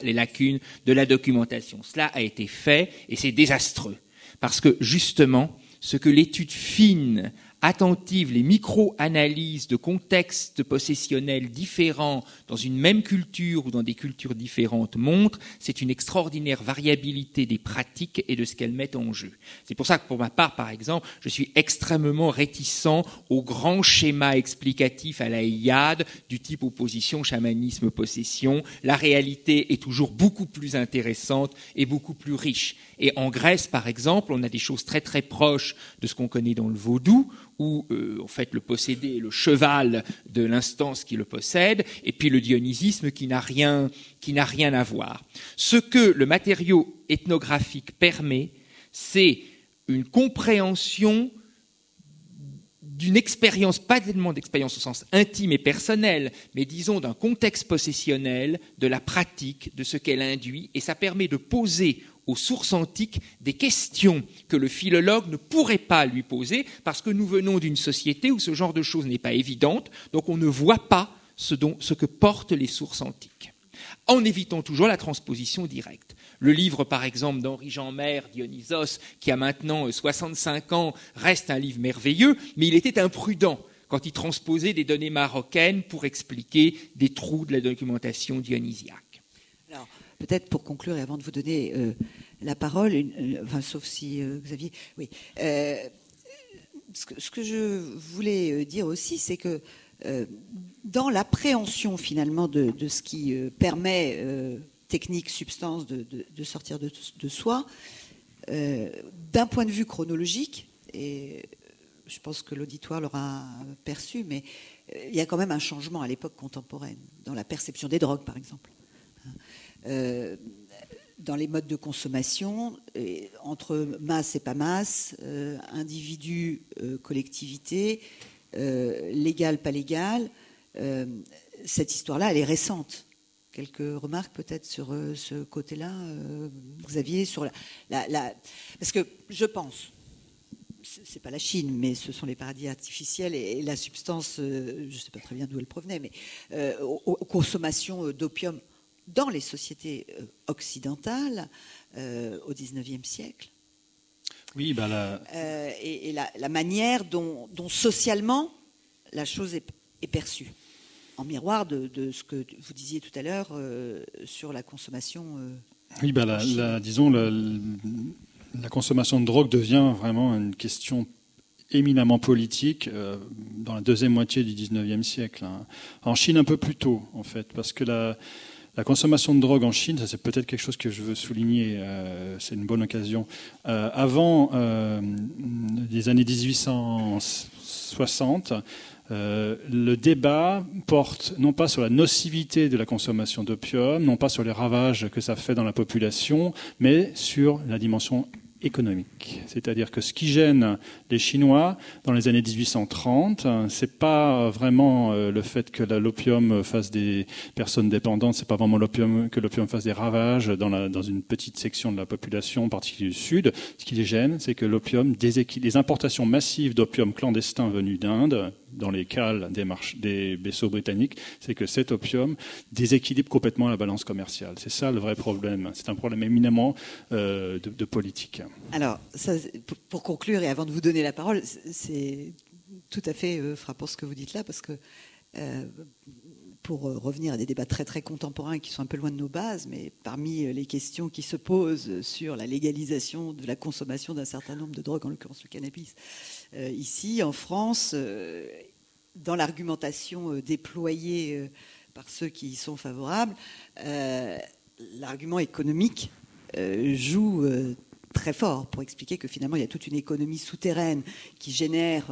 Speaker 2: les lacunes de la documentation. Cela a été fait et c'est désastreux. Parce que justement, ce que l'étude fine attentives, les micro-analyses de contextes possessionnels différents dans une même culture ou dans des cultures différentes montrent, c'est une extraordinaire variabilité des pratiques et de ce qu'elles mettent en jeu. C'est pour ça que pour ma part, par exemple, je suis extrêmement réticent au grand schéma explicatif à la Iliade du type opposition chamanisme-possession. La réalité est toujours beaucoup plus intéressante et beaucoup plus riche. Et en Grèce, par exemple, on a des choses très très proches de ce qu'on connaît dans le vaudou, où en fait le possédé est le cheval de l'instance qui le possède, et puis le dionysisme qui n'a rien à voir. Ce que le matériau ethnographique permet, c'est une compréhension d'une expérience, pas tellement d'expérience au sens intime et personnel, mais disons d'un contexte possessionnel, de la pratique, de ce qu'elle induit, et ça permet de poser aux sources antiques des questions que le philologue ne pourrait pas lui poser, parce que nous venons d'une société où ce genre de choses n'est pas évidente, donc on ne voit pas ce que portent les sources antiques, en évitant toujours la transposition directe. Le livre, par exemple, d'Henri Jeanmaire, Dionysos, qui a maintenant 65 ans, reste un livre merveilleux, mais il était imprudent quand il transposait des données marocaines pour expliquer des trous de la documentation dionysiaque.
Speaker 1: Alors, peut-être pour conclure, et avant de vous donner la parole, sauf si Xavier... Oui. Ce que je voulais dire aussi, c'est que dans l'appréhension, finalement, de ce qui permet... technique, substance, de sortir de soi. D'un point de vue chronologique, et je pense que l'auditoire l'aura perçu, mais il y a quand même un changement à l'époque contemporaine, dans la perception des drogues, par exemple. Dans les modes de consommation, entre masse et pas masse, individu, collectivité, légal, pas légal, cette histoire-là, elle est récente. Quelques remarques peut-être sur ce côté-là, Xavier, sur parce que je pense, c'est pas la Chine, mais ce sont les paradis artificiels et la substance, je ne sais pas très bien d'où elle provenait, mais aux consommations d'opium dans les sociétés occidentales au XIXe siècle.
Speaker 3: Oui,
Speaker 1: et la manière dont socialement la chose est perçue. En miroir de ce que vous disiez tout à l'heure sur la consommation.
Speaker 3: Oui, disons, la consommation de drogue devient vraiment une question éminemment politique dans la deuxième moitié du XIXe siècle. En Chine, un peu plus tôt, en fait, parce que la consommation de drogue en Chine, ça c'est peut-être quelque chose que je veux souligner, c'est une bonne occasion. Avant les années 1860, le débat porte non pas sur la nocivité de la consommation d'opium, non pas sur les ravages que ça fait dans la population, mais sur la dimension économique. C'est-à-dire que ce qui gêne les Chinois dans les années 1830, c'est pas vraiment le fait que l'opium fasse des personnes dépendantes, c'est pas vraiment que l'opium fasse des ravages dans une petite section de la population, en particulier du Sud. Ce qui les gêne, c'est que l'opium les importations massives d'opium clandestin venus d'Inde, dans les cales des vaisseaux britanniques, c'est que cet opium déséquilibre complètement la balance commerciale. C'est ça le vrai problème. C'est un problème éminemment de politique.
Speaker 1: Alors, ça, pour conclure et avant de vous donner la parole, c'est tout à fait frappant ce que vous dites là, parce que pour revenir à des débats très très contemporains qui sont un peu loin de nos bases, mais parmi les questions qui se posent sur la légalisation de la consommation d'un certain nombre de drogues, en l'occurrence le cannabis, ici en France, dans l'argumentation déployée par ceux qui y sont favorables, l'argument économique joue très fort pour expliquer que finalement il y a toute une économie souterraine qui génère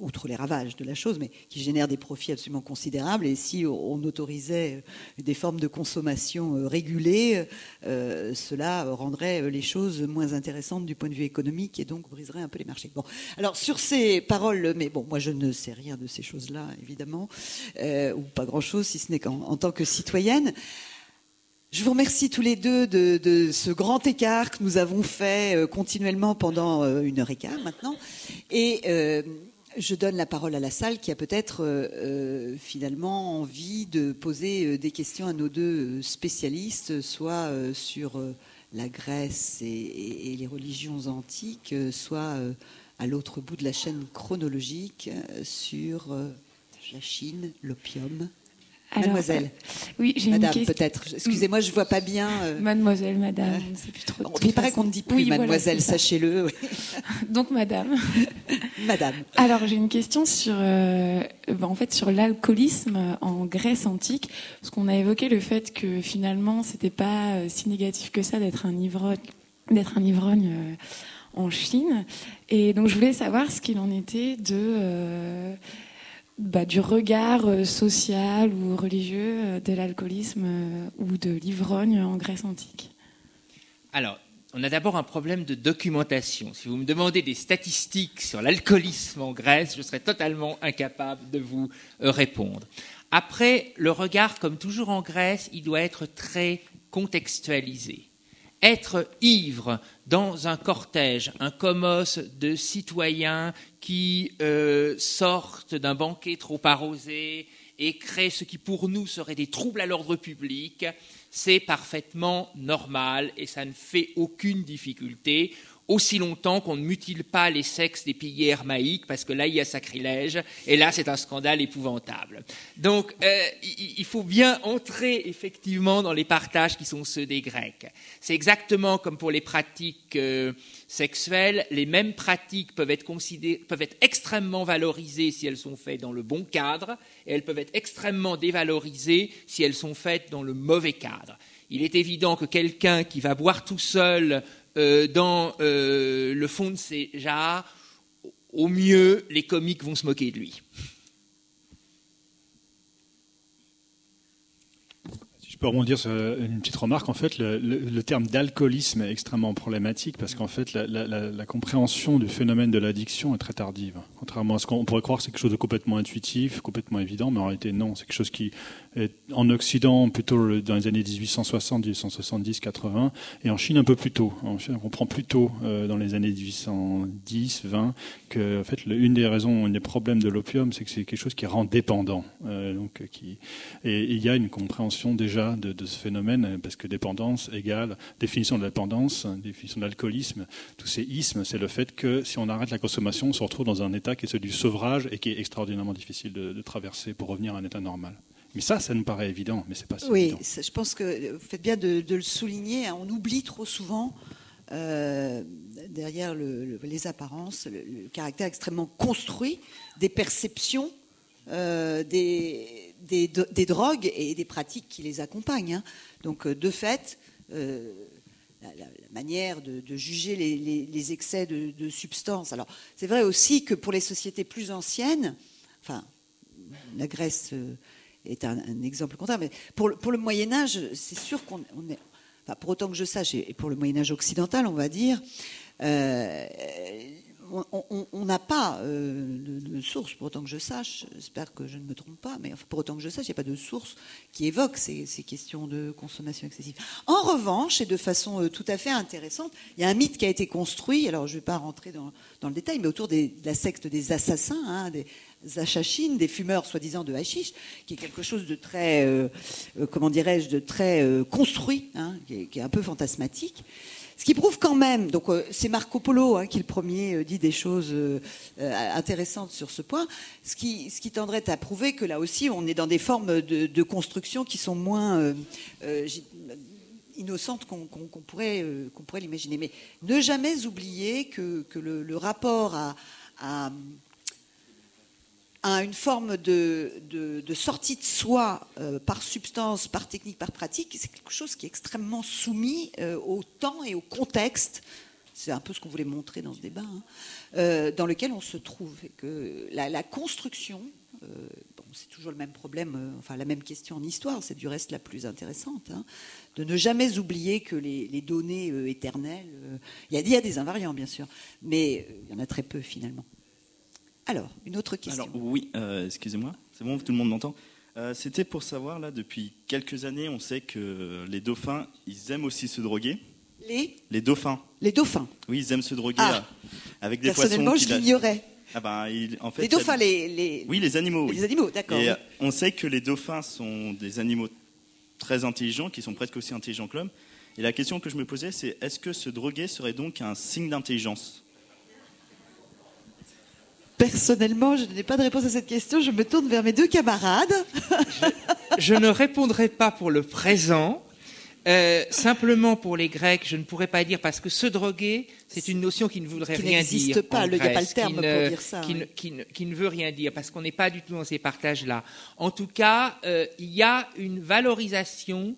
Speaker 1: outre les ravages de la chose, mais qui génère des profits absolument considérables. Et si on autorisait des formes de consommation régulées, cela rendrait les choses moins intéressantes du point de vue économique et donc briserait un peu les marchés. Bon, alors sur ces paroles, mais bon, moi je ne sais rien de ces choses-là, évidemment, ou pas grand-chose, si ce n'est qu'en tant que citoyenne. Je vous remercie tous les deux de ce grand écart que nous avons fait continuellement pendant 1h15 maintenant. Et je donne la parole à la salle qui a peut-être finalement envie de poser des questions à nos deux spécialistes, soit sur la Grèce et les religions antiques, soit à l'autre bout de la chaîne chronologique sur la Chine, l'opium. Alors, mademoiselle.
Speaker 4: Oui, j'ai
Speaker 1: madame,
Speaker 4: une question.
Speaker 1: Peut-être. Excusez-moi, je ne vois pas bien.
Speaker 4: Mademoiselle, madame, on ne sait plus trop.
Speaker 1: Il paraît qu'on ne dit plus oui, mademoiselle, voilà, sachez-le. Oui.
Speaker 4: Donc, madame.
Speaker 1: Madame.
Speaker 4: Alors, j'ai une question sur, en fait, sur l'alcoolisme en Grèce antique, parce qu'on a évoqué le fait que finalement, c'était pas si négatif que ça d'être un ivrogne en Chine. Et donc, je voulais savoir ce qu'il en était du regard social ou religieux de l'alcoolisme ou de l'ivrogne en Grèce antique.
Speaker 2: Alors, on a d'abord un problème de documentation. Si vous me demandez des statistiques sur l'alcoolisme en Grèce, je serais totalement incapable de vous répondre. Après, le regard, comme toujours en Grèce, il doit être très contextualisé. Être ivre dans un cortège, un commoce de citoyens qui sortent d'un banquet trop arrosé et créent ce qui pour nous serait des troubles à l'ordre public, c'est parfaitement normal et ça ne fait aucune difficulté, aussi longtemps qu'on ne mutile pas les sexes des piliers hermaïques, parce que là, il y a sacrilège, et là, c'est un scandale épouvantable. Donc, il faut bien entrer, effectivement, dans les partages qui sont ceux des Grecs. C'est exactement comme pour les pratiques sexuelles, les mêmes pratiques peuvent être extrêmement valorisées si elles sont faites dans le bon cadre, et elles peuvent être extrêmement dévalorisées si elles sont faites dans le mauvais cadre. Il est évident que quelqu'un qui va boire tout seul dans le fond de ses jarres, au mieux, les comiques vont se moquer de lui.
Speaker 3: Si je peux rebondir sur une petite remarque, en fait, le terme d'alcoolisme est extrêmement problématique parce qu'en fait, la compréhension du phénomène de l'addiction est très tardive. Contrairement à ce qu'on pourrait croire que c'est quelque chose de complètement intuitif, complètement évident, mais en réalité, non. C'est quelque chose qui est en Occident plutôt dans les années 1860, 1870, 80, et en Chine un peu plus tôt. En Chine, on comprend plus tôt dans les années 1810, 20, que en fait, une des raisons, un des problèmes de l'opium, c'est que c'est quelque chose qui rend dépendant. Et il y a une compréhension déjà de ce phénomène, parce que dépendance égale définition de la dépendance, définition de l'alcoolisme, tous ces ismes, c'est le fait que si on arrête la consommation, on se retrouve dans un état qui est celui du sevrage et qui est extraordinairement difficile de traverser pour revenir à un état normal. Mais ça nous paraît évident, mais c'est pas si évident.
Speaker 1: Oui, je pense que vous faites bien de le souligner. On oublie trop souvent, derrière les apparences, le caractère extrêmement construit des perceptions des drogues et des pratiques qui les accompagnent. Hein. Donc, de fait, la manière de juger les excès de substances. Alors, c'est vrai aussi que pour les sociétés plus anciennes, enfin, la Grèce est un exemple comptable, mais pour le Moyen-Âge, c'est sûr qu'on est, enfin, pour autant que je sache, et pour le Moyen-Âge occidental, on va dire, on n'a pas de source, pour autant que je sache, j'espère que je ne me trompe pas, mais pour autant que je sache, il n'y a pas de source qui évoque ces questions de consommation excessive. En revanche, et de façon tout à fait intéressante, il y a un mythe qui a été construit, alors je ne vais pas rentrer dans le détail, mais autour de la secte des assassins, hein, des achachines, des fumeurs soi-disant de hashish, qui est quelque chose de très, de très construit, hein, qui est un peu fantasmatique. Ce qui prouve quand même, donc c'est Marco Polo qui le premier dit des choses intéressantes sur ce point, ce qui tendrait à prouver que là aussi on est dans des formes de construction qui sont moins innocentes qu'on pourrait l'imaginer. Mais ne jamais oublier que le rapport à une forme de sortie de soi par substance, par technique, par pratique, c'est quelque chose qui est extrêmement soumis au temps et au contexte. C'est un peu ce qu'on voulait montrer dans ce débat, hein, dans lequel on se trouve. Et que la construction, c'est toujours le même problème, enfin la même question en histoire, c'est du reste la plus intéressante, hein, de ne jamais oublier que les données éternelles, il y a des invariants bien sûr, mais il y en a très peu finalement. Alors, une autre question.
Speaker 5: Alors, oui, excusez-moi, c'est bon, tout le monde m'entend. C'était pour savoir, là, depuis quelques années, on sait que les dauphins, ils aiment aussi se droguer. Les dauphins.
Speaker 1: Les dauphins.
Speaker 5: Oui, ils aiment se droguer avec des poissons.
Speaker 1: Personnellement, je l'ignorais.
Speaker 5: En fait,
Speaker 1: les dauphins,
Speaker 5: Oui, les animaux.
Speaker 1: Oui. Les animaux, d'accord.
Speaker 5: Et on sait que les dauphins sont des animaux très intelligents, qui sont presque aussi intelligents que l'homme. Et la question que je me posais, c'est est-ce que se droguer serait donc un signe d'intelligence ?
Speaker 1: Personnellement, je n'ai pas de réponse à cette question. Je me tourne vers mes deux camarades.
Speaker 2: Je ne répondrai pas pour le présent. Simplement pour les Grecs, je ne pourrais pas dire, parce que se droguer, c'est une notion qui ne voudrait rien dire. Qui
Speaker 1: n'existe pas, il n'y a pas le terme pour dire ça.
Speaker 2: Qui ne veut rien dire, parce qu'on n'est pas du tout dans ces partages-là. En tout cas, il y a une valorisation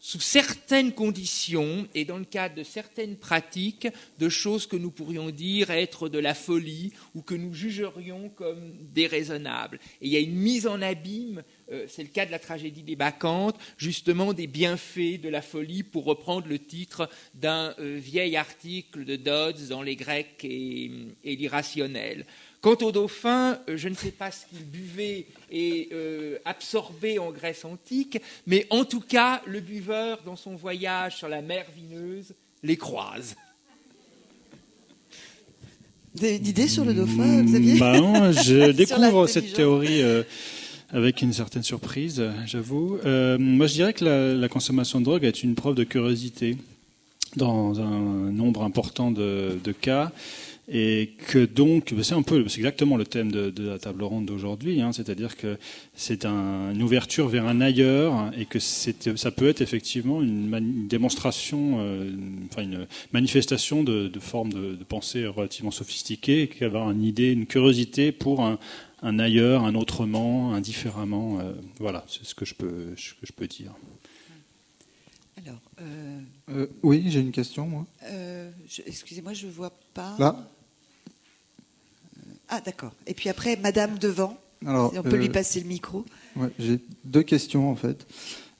Speaker 2: sous certaines conditions et dans le cadre de certaines pratiques, de choses que nous pourrions dire être de la folie ou que nous jugerions comme déraisonnables. Et il y a une mise en abîme, c'est le cas de la tragédie des Bacchantes, justement des bienfaits de la folie, pour reprendre le titre d'un vieil article de Dodds dans Les Grecs et l'irrationnel. Quant au dauphin, je ne sais pas ce qu'il buvait et absorbait en Grèce antique, mais en tout cas, le buveur, dans son voyage sur la mer vineuse, les croise.
Speaker 1: Vous avez une idée sur le dauphin, Xavier?
Speaker 3: Non, je découvre cette théorie avec une certaine surprise, j'avoue. Moi, je dirais que la consommation de drogue est une preuve de curiosité dans un nombre important de cas. Et que donc, c'est exactement le thème de la table ronde d'aujourd'hui, c'est-à-dire que c'est une ouverture vers un ailleurs et que ça peut être effectivement une démonstration, une manifestation de formes de pensée relativement sophistiquées, et qu'avoir une idée, une curiosité pour un ailleurs, un autrement, un différemment. Voilà, c'est ce que je peux dire.
Speaker 1: Alors,
Speaker 6: oui, j'ai une question, moi.
Speaker 1: Excusez-moi, je ne vois pas.
Speaker 6: Là.
Speaker 1: Ah, d'accord. Et puis après, Madame devant. Alors, si on peut lui passer le micro.
Speaker 6: Ouais, j'ai deux questions, en fait.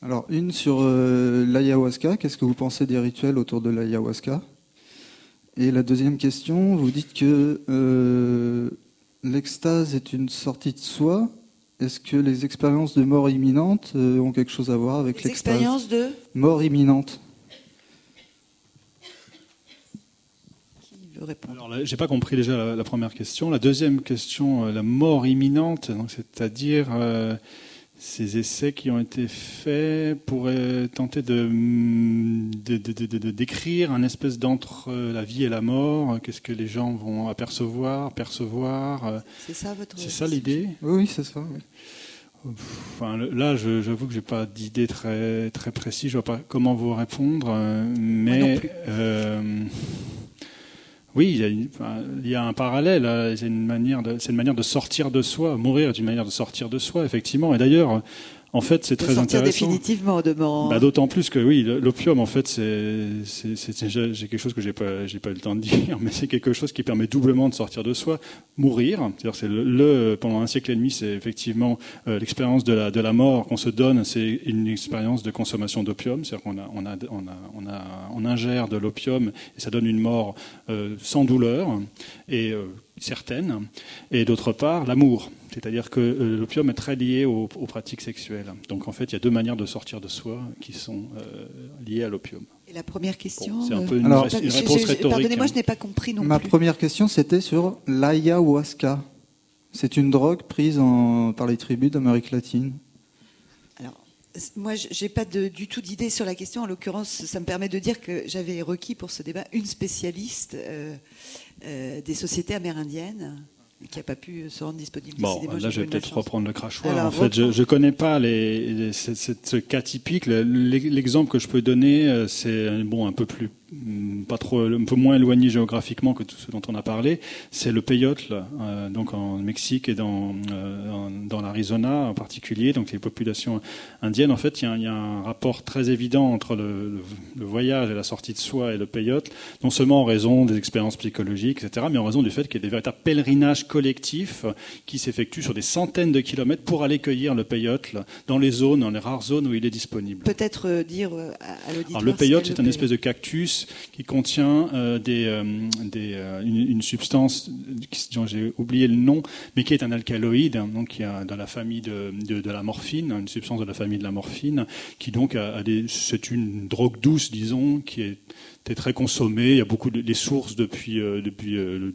Speaker 6: Alors, une sur l'ayahuasca. Qu'est-ce que vous pensez des rituels autour de l'ayahuasca? Et la deuxième question, vous dites que l'extase est une sortie de soi. Est-ce que les expériences de mort imminente ont quelque chose à voir avec l'extase?
Speaker 1: Expériences de
Speaker 6: mort imminente.
Speaker 1: Qui veut répondre?
Speaker 3: Alors, j'ai pas compris déjà la première question. La deuxième question, la mort imminente, donc c'est-à-dire ces essais qui ont été faits pour tenter de décrire un espèce d'entre la vie et la mort. Qu'est-ce que les gens vont percevoir.
Speaker 1: C'est ça votre?
Speaker 3: C'est ça l'idée?
Speaker 6: Oui, c'est ça. Oui.
Speaker 3: Enfin, là, j'avoue que j'ai pas d'idée très très précise. Je vois pas comment vous répondre, mais oui, il y a un parallèle. C'est une manière de sortir de soi. Mourir est une manière de sortir de soi, effectivement. Et d'ailleurs, en fait, c'est très intéressant.
Speaker 1: Définitivement de mort.
Speaker 3: D'autant plus que oui, l'opium, en fait, j'ai quelque chose que j'ai pas eu le temps de dire, mais c'est quelque chose qui permet doublement de sortir de soi. Mourir, c'est-à-dire c'est pendant un siècle et demi, c'est effectivement l'expérience de la mort qu'on se donne, c'est une expérience de consommation d'opium, c'est-à-dire qu'on ingère de l'opium et ça donne une mort sans douleur et certaine. Et d'autre part, l'amour. C'est-à-dire que l'opium est très lié aux pratiques sexuelles. Donc en fait, il y a deux manières de sortir de soi qui sont liées à l'opium.
Speaker 1: Et la première question,
Speaker 3: c'est un peu une réponse rhétorique.
Speaker 1: Pardonnez-moi, je n'ai pas compris non plus.
Speaker 6: Ma première question, c'était sur l'ayahuasca. C'est une drogue prise par les tribus d'Amérique latine. Alors,
Speaker 1: moi, je n'ai pas du tout d'idée sur la question. En l'occurrence, ça me permet de dire que j'avais requis pour ce débat une spécialiste des sociétés amérindiennes, qui n'a pas pu se rendre disponible.
Speaker 3: Bon, là, je vais peut-être reprendre le crachoir. Alors, en fait, je ne connais pas ce cas typique. L'exemple que je peux donner, c'est un peu plus, un peu moins éloigné géographiquement que tout ce dont on a parlé. C'est le peyote, donc en Mexique et dans l'Arizona en particulier. Donc les populations indiennes, en fait, il y a un rapport très évident entre le voyage et la sortie de soi et le peyote, non seulement en raison des expériences psychologiques, etc., mais en raison du fait qu'il y a des véritables pèlerinages collectifs qui s'effectuent sur des centaines de kilomètres pour aller cueillir le peyote dans les rares zones où il est disponible.
Speaker 1: Peut-être dire à l'auditoire.
Speaker 3: Alors, le peyote, c'est une espèce de cactus qui contient une substance dont j'ai oublié le nom, mais qui est un alcaloïde, donc qui a dans la famille de la morphine, une substance de la famille de la morphine, qui donc c'est une drogue douce, disons, qui était très consommée. Il y a beaucoup les sources depuis le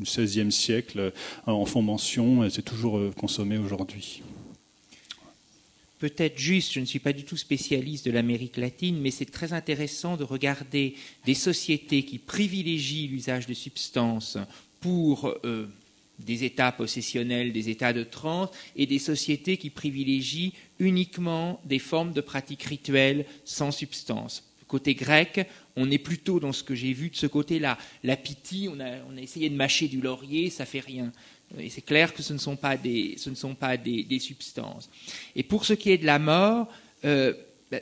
Speaker 3: XVIe siècle en font mention, et c'est toujours consommé aujourd'hui.
Speaker 2: Peut-être juste, je ne suis pas du tout spécialiste de l'Amérique latine, mais c'est très intéressant de regarder des sociétés qui privilégient l'usage de substances pour des états possessionnels, des états de transe, et des sociétés qui privilégient uniquement des formes de pratiques rituelles sans substance. Côté grec, on est plutôt dans ce que j'ai vu de ce côté-là. La pythie, on a essayé de mâcher du laurier, ça fait rien. Et c'est clair que ce ne sont pas des substances. Et pour ce qui est de la mort,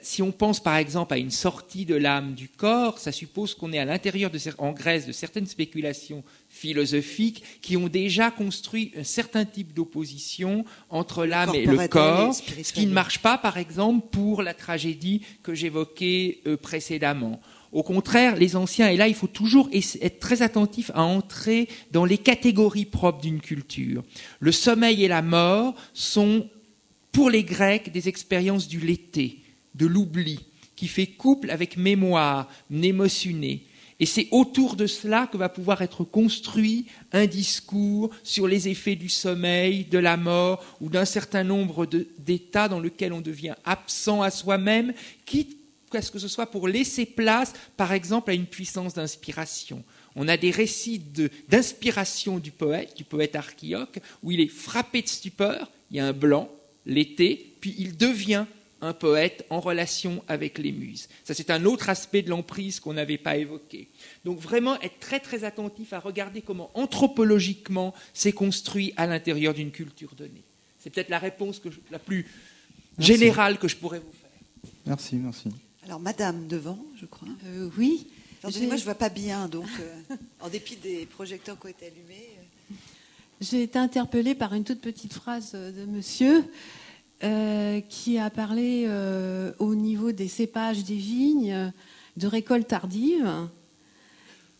Speaker 2: si on pense par exemple à une sortie de l'âme du corps, ça suppose qu'on est à l'intérieur en Grèce de certaines spéculations philosophiques qui ont déjà construit un certain type d'opposition entre l'âme et le corps, ce qui ne marche pas par exemple pour la tragédie que j'évoquais précédemment. Au contraire, les anciens, et là il faut toujours être très attentif à entrer dans les catégories propres d'une culture. Le sommeil et la mort sont, pour les Grecs, des expériences du léthé, de l'oubli, qui fait couple avec mémoire, mnémosyné. Et c'est autour de cela que va pouvoir être construit un discours sur les effets du sommeil, de la mort, ou d'un certain nombre d'états dans lesquels on devient absent à soi-même, quitte à ce que ce soit pour laisser place, par exemple, à une puissance d'inspiration. On a des récits d'inspiration du poète Archiloque, où il est frappé de stupeur, il y a un blanc, l'été, puis il devient un poète en relation avec les muses. Ça, c'est un autre aspect de l'emprise qu'on n'avait pas évoqué. Donc vraiment être très très attentif à regarder comment anthropologiquement c'est construit à l'intérieur d'une culture donnée. C'est peut-être la réponse la plus générale que je pourrais vous faire.
Speaker 6: Merci.
Speaker 1: Alors Madame devant, je crois.
Speaker 7: Oui.
Speaker 1: Pardonnez-moi, je ne vois pas bien, donc en dépit des projecteurs qui ont été allumés.
Speaker 7: J'ai été interpellée par une toute petite phrase de monsieur qui a parlé au niveau des cépages des vignes, de récolte tardive.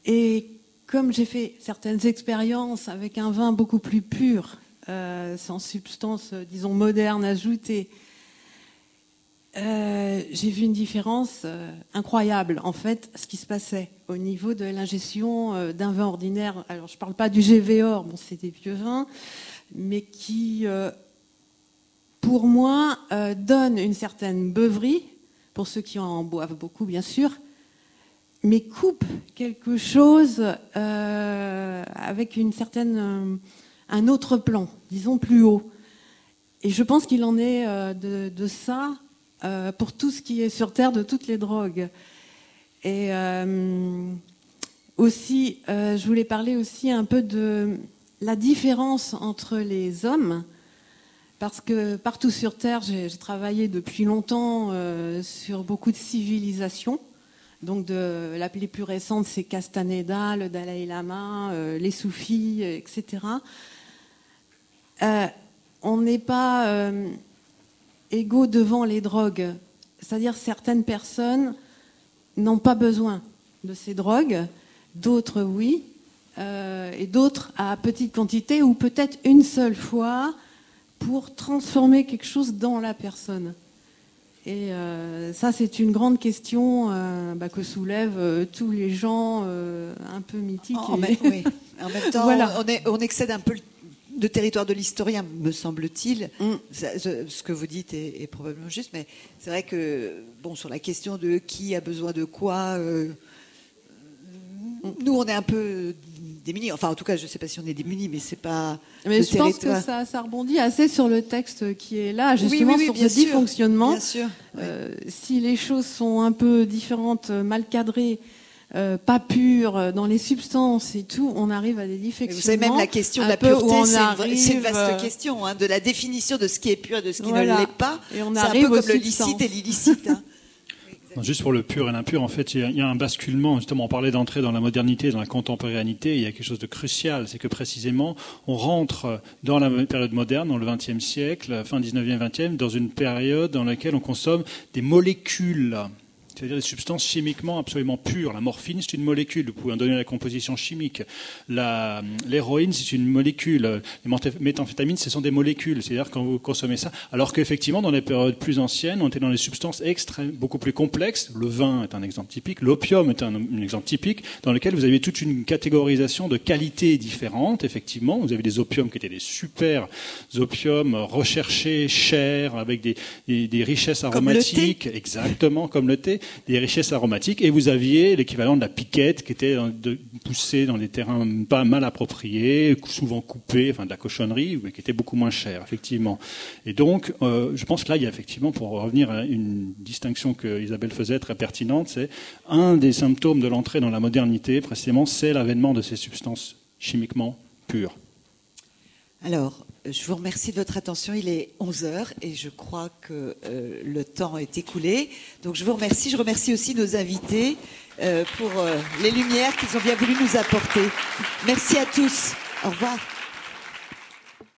Speaker 7: Et comme j'ai fait certaines expériences avec un vin beaucoup plus pur, sans substance, disons, moderne ajoutée, j'ai vu une différence incroyable, en fait, ce qui se passait au niveau de l'ingestion d'un vin ordinaire. Alors, je ne parle pas du GVOR, bon, c'est des vieux vins, mais qui, pour moi, donne une certaine beuverie, pour ceux qui en boivent beaucoup, bien sûr, mais coupe quelque chose avec une certaine, un autre plan, disons plus haut. Et je pense qu'il en est de ça pour tout ce qui est sur Terre, de toutes les drogues. Et aussi, je voulais parler aussi un peu de la différence entre les hommes, parce que partout sur Terre, j'ai travaillé depuis longtemps sur beaucoup de civilisations. Donc les plus récentes, c'est Castaneda, le Dalai Lama, les soufis, etc. On n'est pas égaux devant les drogues. C'est-à-dire certaines personnes n'ont pas besoin de ces drogues, d'autres oui, et d'autres à petite quantité ou peut-être une seule fois pour transformer quelque chose dans la personne. Et ça, c'est une grande question que soulèvent tous les gens un peu mythiques.
Speaker 1: Oui. En même temps, voilà. on excède un peu le territoire de l'historien, me semble-t-il. Ce que vous dites est probablement juste, mais c'est vrai que, sur la question de qui a besoin de quoi, nous, on est un peu démunis. Enfin, en tout cas, je ne sais pas si on est démunis, mais c'est pas.
Speaker 7: Mais je pense que ça rebondit assez sur le texte qui est là, justement, sur ce dysfonctionnement.
Speaker 1: Bien sûr.
Speaker 7: Si les choses sont un peu différentes, mal cadrées, pas pures, dans les substances et tout, on arrive à des dysfonctionnements.
Speaker 1: Vous savez, même la question de la pureté, c'est une vaste question, de la définition de ce qui est pur et de ce qui ne l'est pas.
Speaker 7: Et on
Speaker 1: c'est
Speaker 7: arrive
Speaker 1: un peu comme le licite et l'illicite.
Speaker 3: Juste pour le pur et l'impur, en fait, il y a un basculement. Justement, on parlait d'entrer dans la modernité, dans la contemporanéité. Il y a quelque chose de crucial, c'est que précisément, on rentre dans la période moderne, dans le XXe siècle, fin 19e, 20e, dans une période dans laquelle on consomme des molécules. C'est-à-dire des substances chimiquement absolument pures. La morphine, c'est une molécule. Vous pouvez en donner la composition chimique. L'héroïne, c'est une molécule. Les méthamphétamines, ce sont des molécules. C'est-à-dire quand vous consommez ça. Alors qu'effectivement, dans les périodes plus anciennes, on était dans des substances beaucoup plus complexes. Le vin est un exemple typique. L'opium est un exemple typique dans lequel vous avez toute une catégorisation de qualités différentes. Effectivement, vous avez des opiums qui étaient des super opiums recherchés, chers, avec des richesses aromatiques. Exactement, comme le thé. des richesses aromatiques, et vous aviez l'équivalent de la piquette qui était poussée dans des terrains pas mal appropriés, souvent coupés, enfin de la cochonnerie, mais qui était beaucoup moins cher, effectivement. Et donc, je pense que là, il y a effectivement, pour revenir à une distinction que Isabelle faisait très pertinente, c'est un des symptômes de l'entrée dans la modernité, précisément, c'est l'avènement de ces substances chimiquement pures.
Speaker 1: Alors, je vous remercie de votre attention. Il est 11h et je crois que le temps est écoulé. Donc je vous remercie. Je remercie aussi nos invités pour les lumières qu'ils ont bien voulu nous apporter. Merci à tous. Au revoir.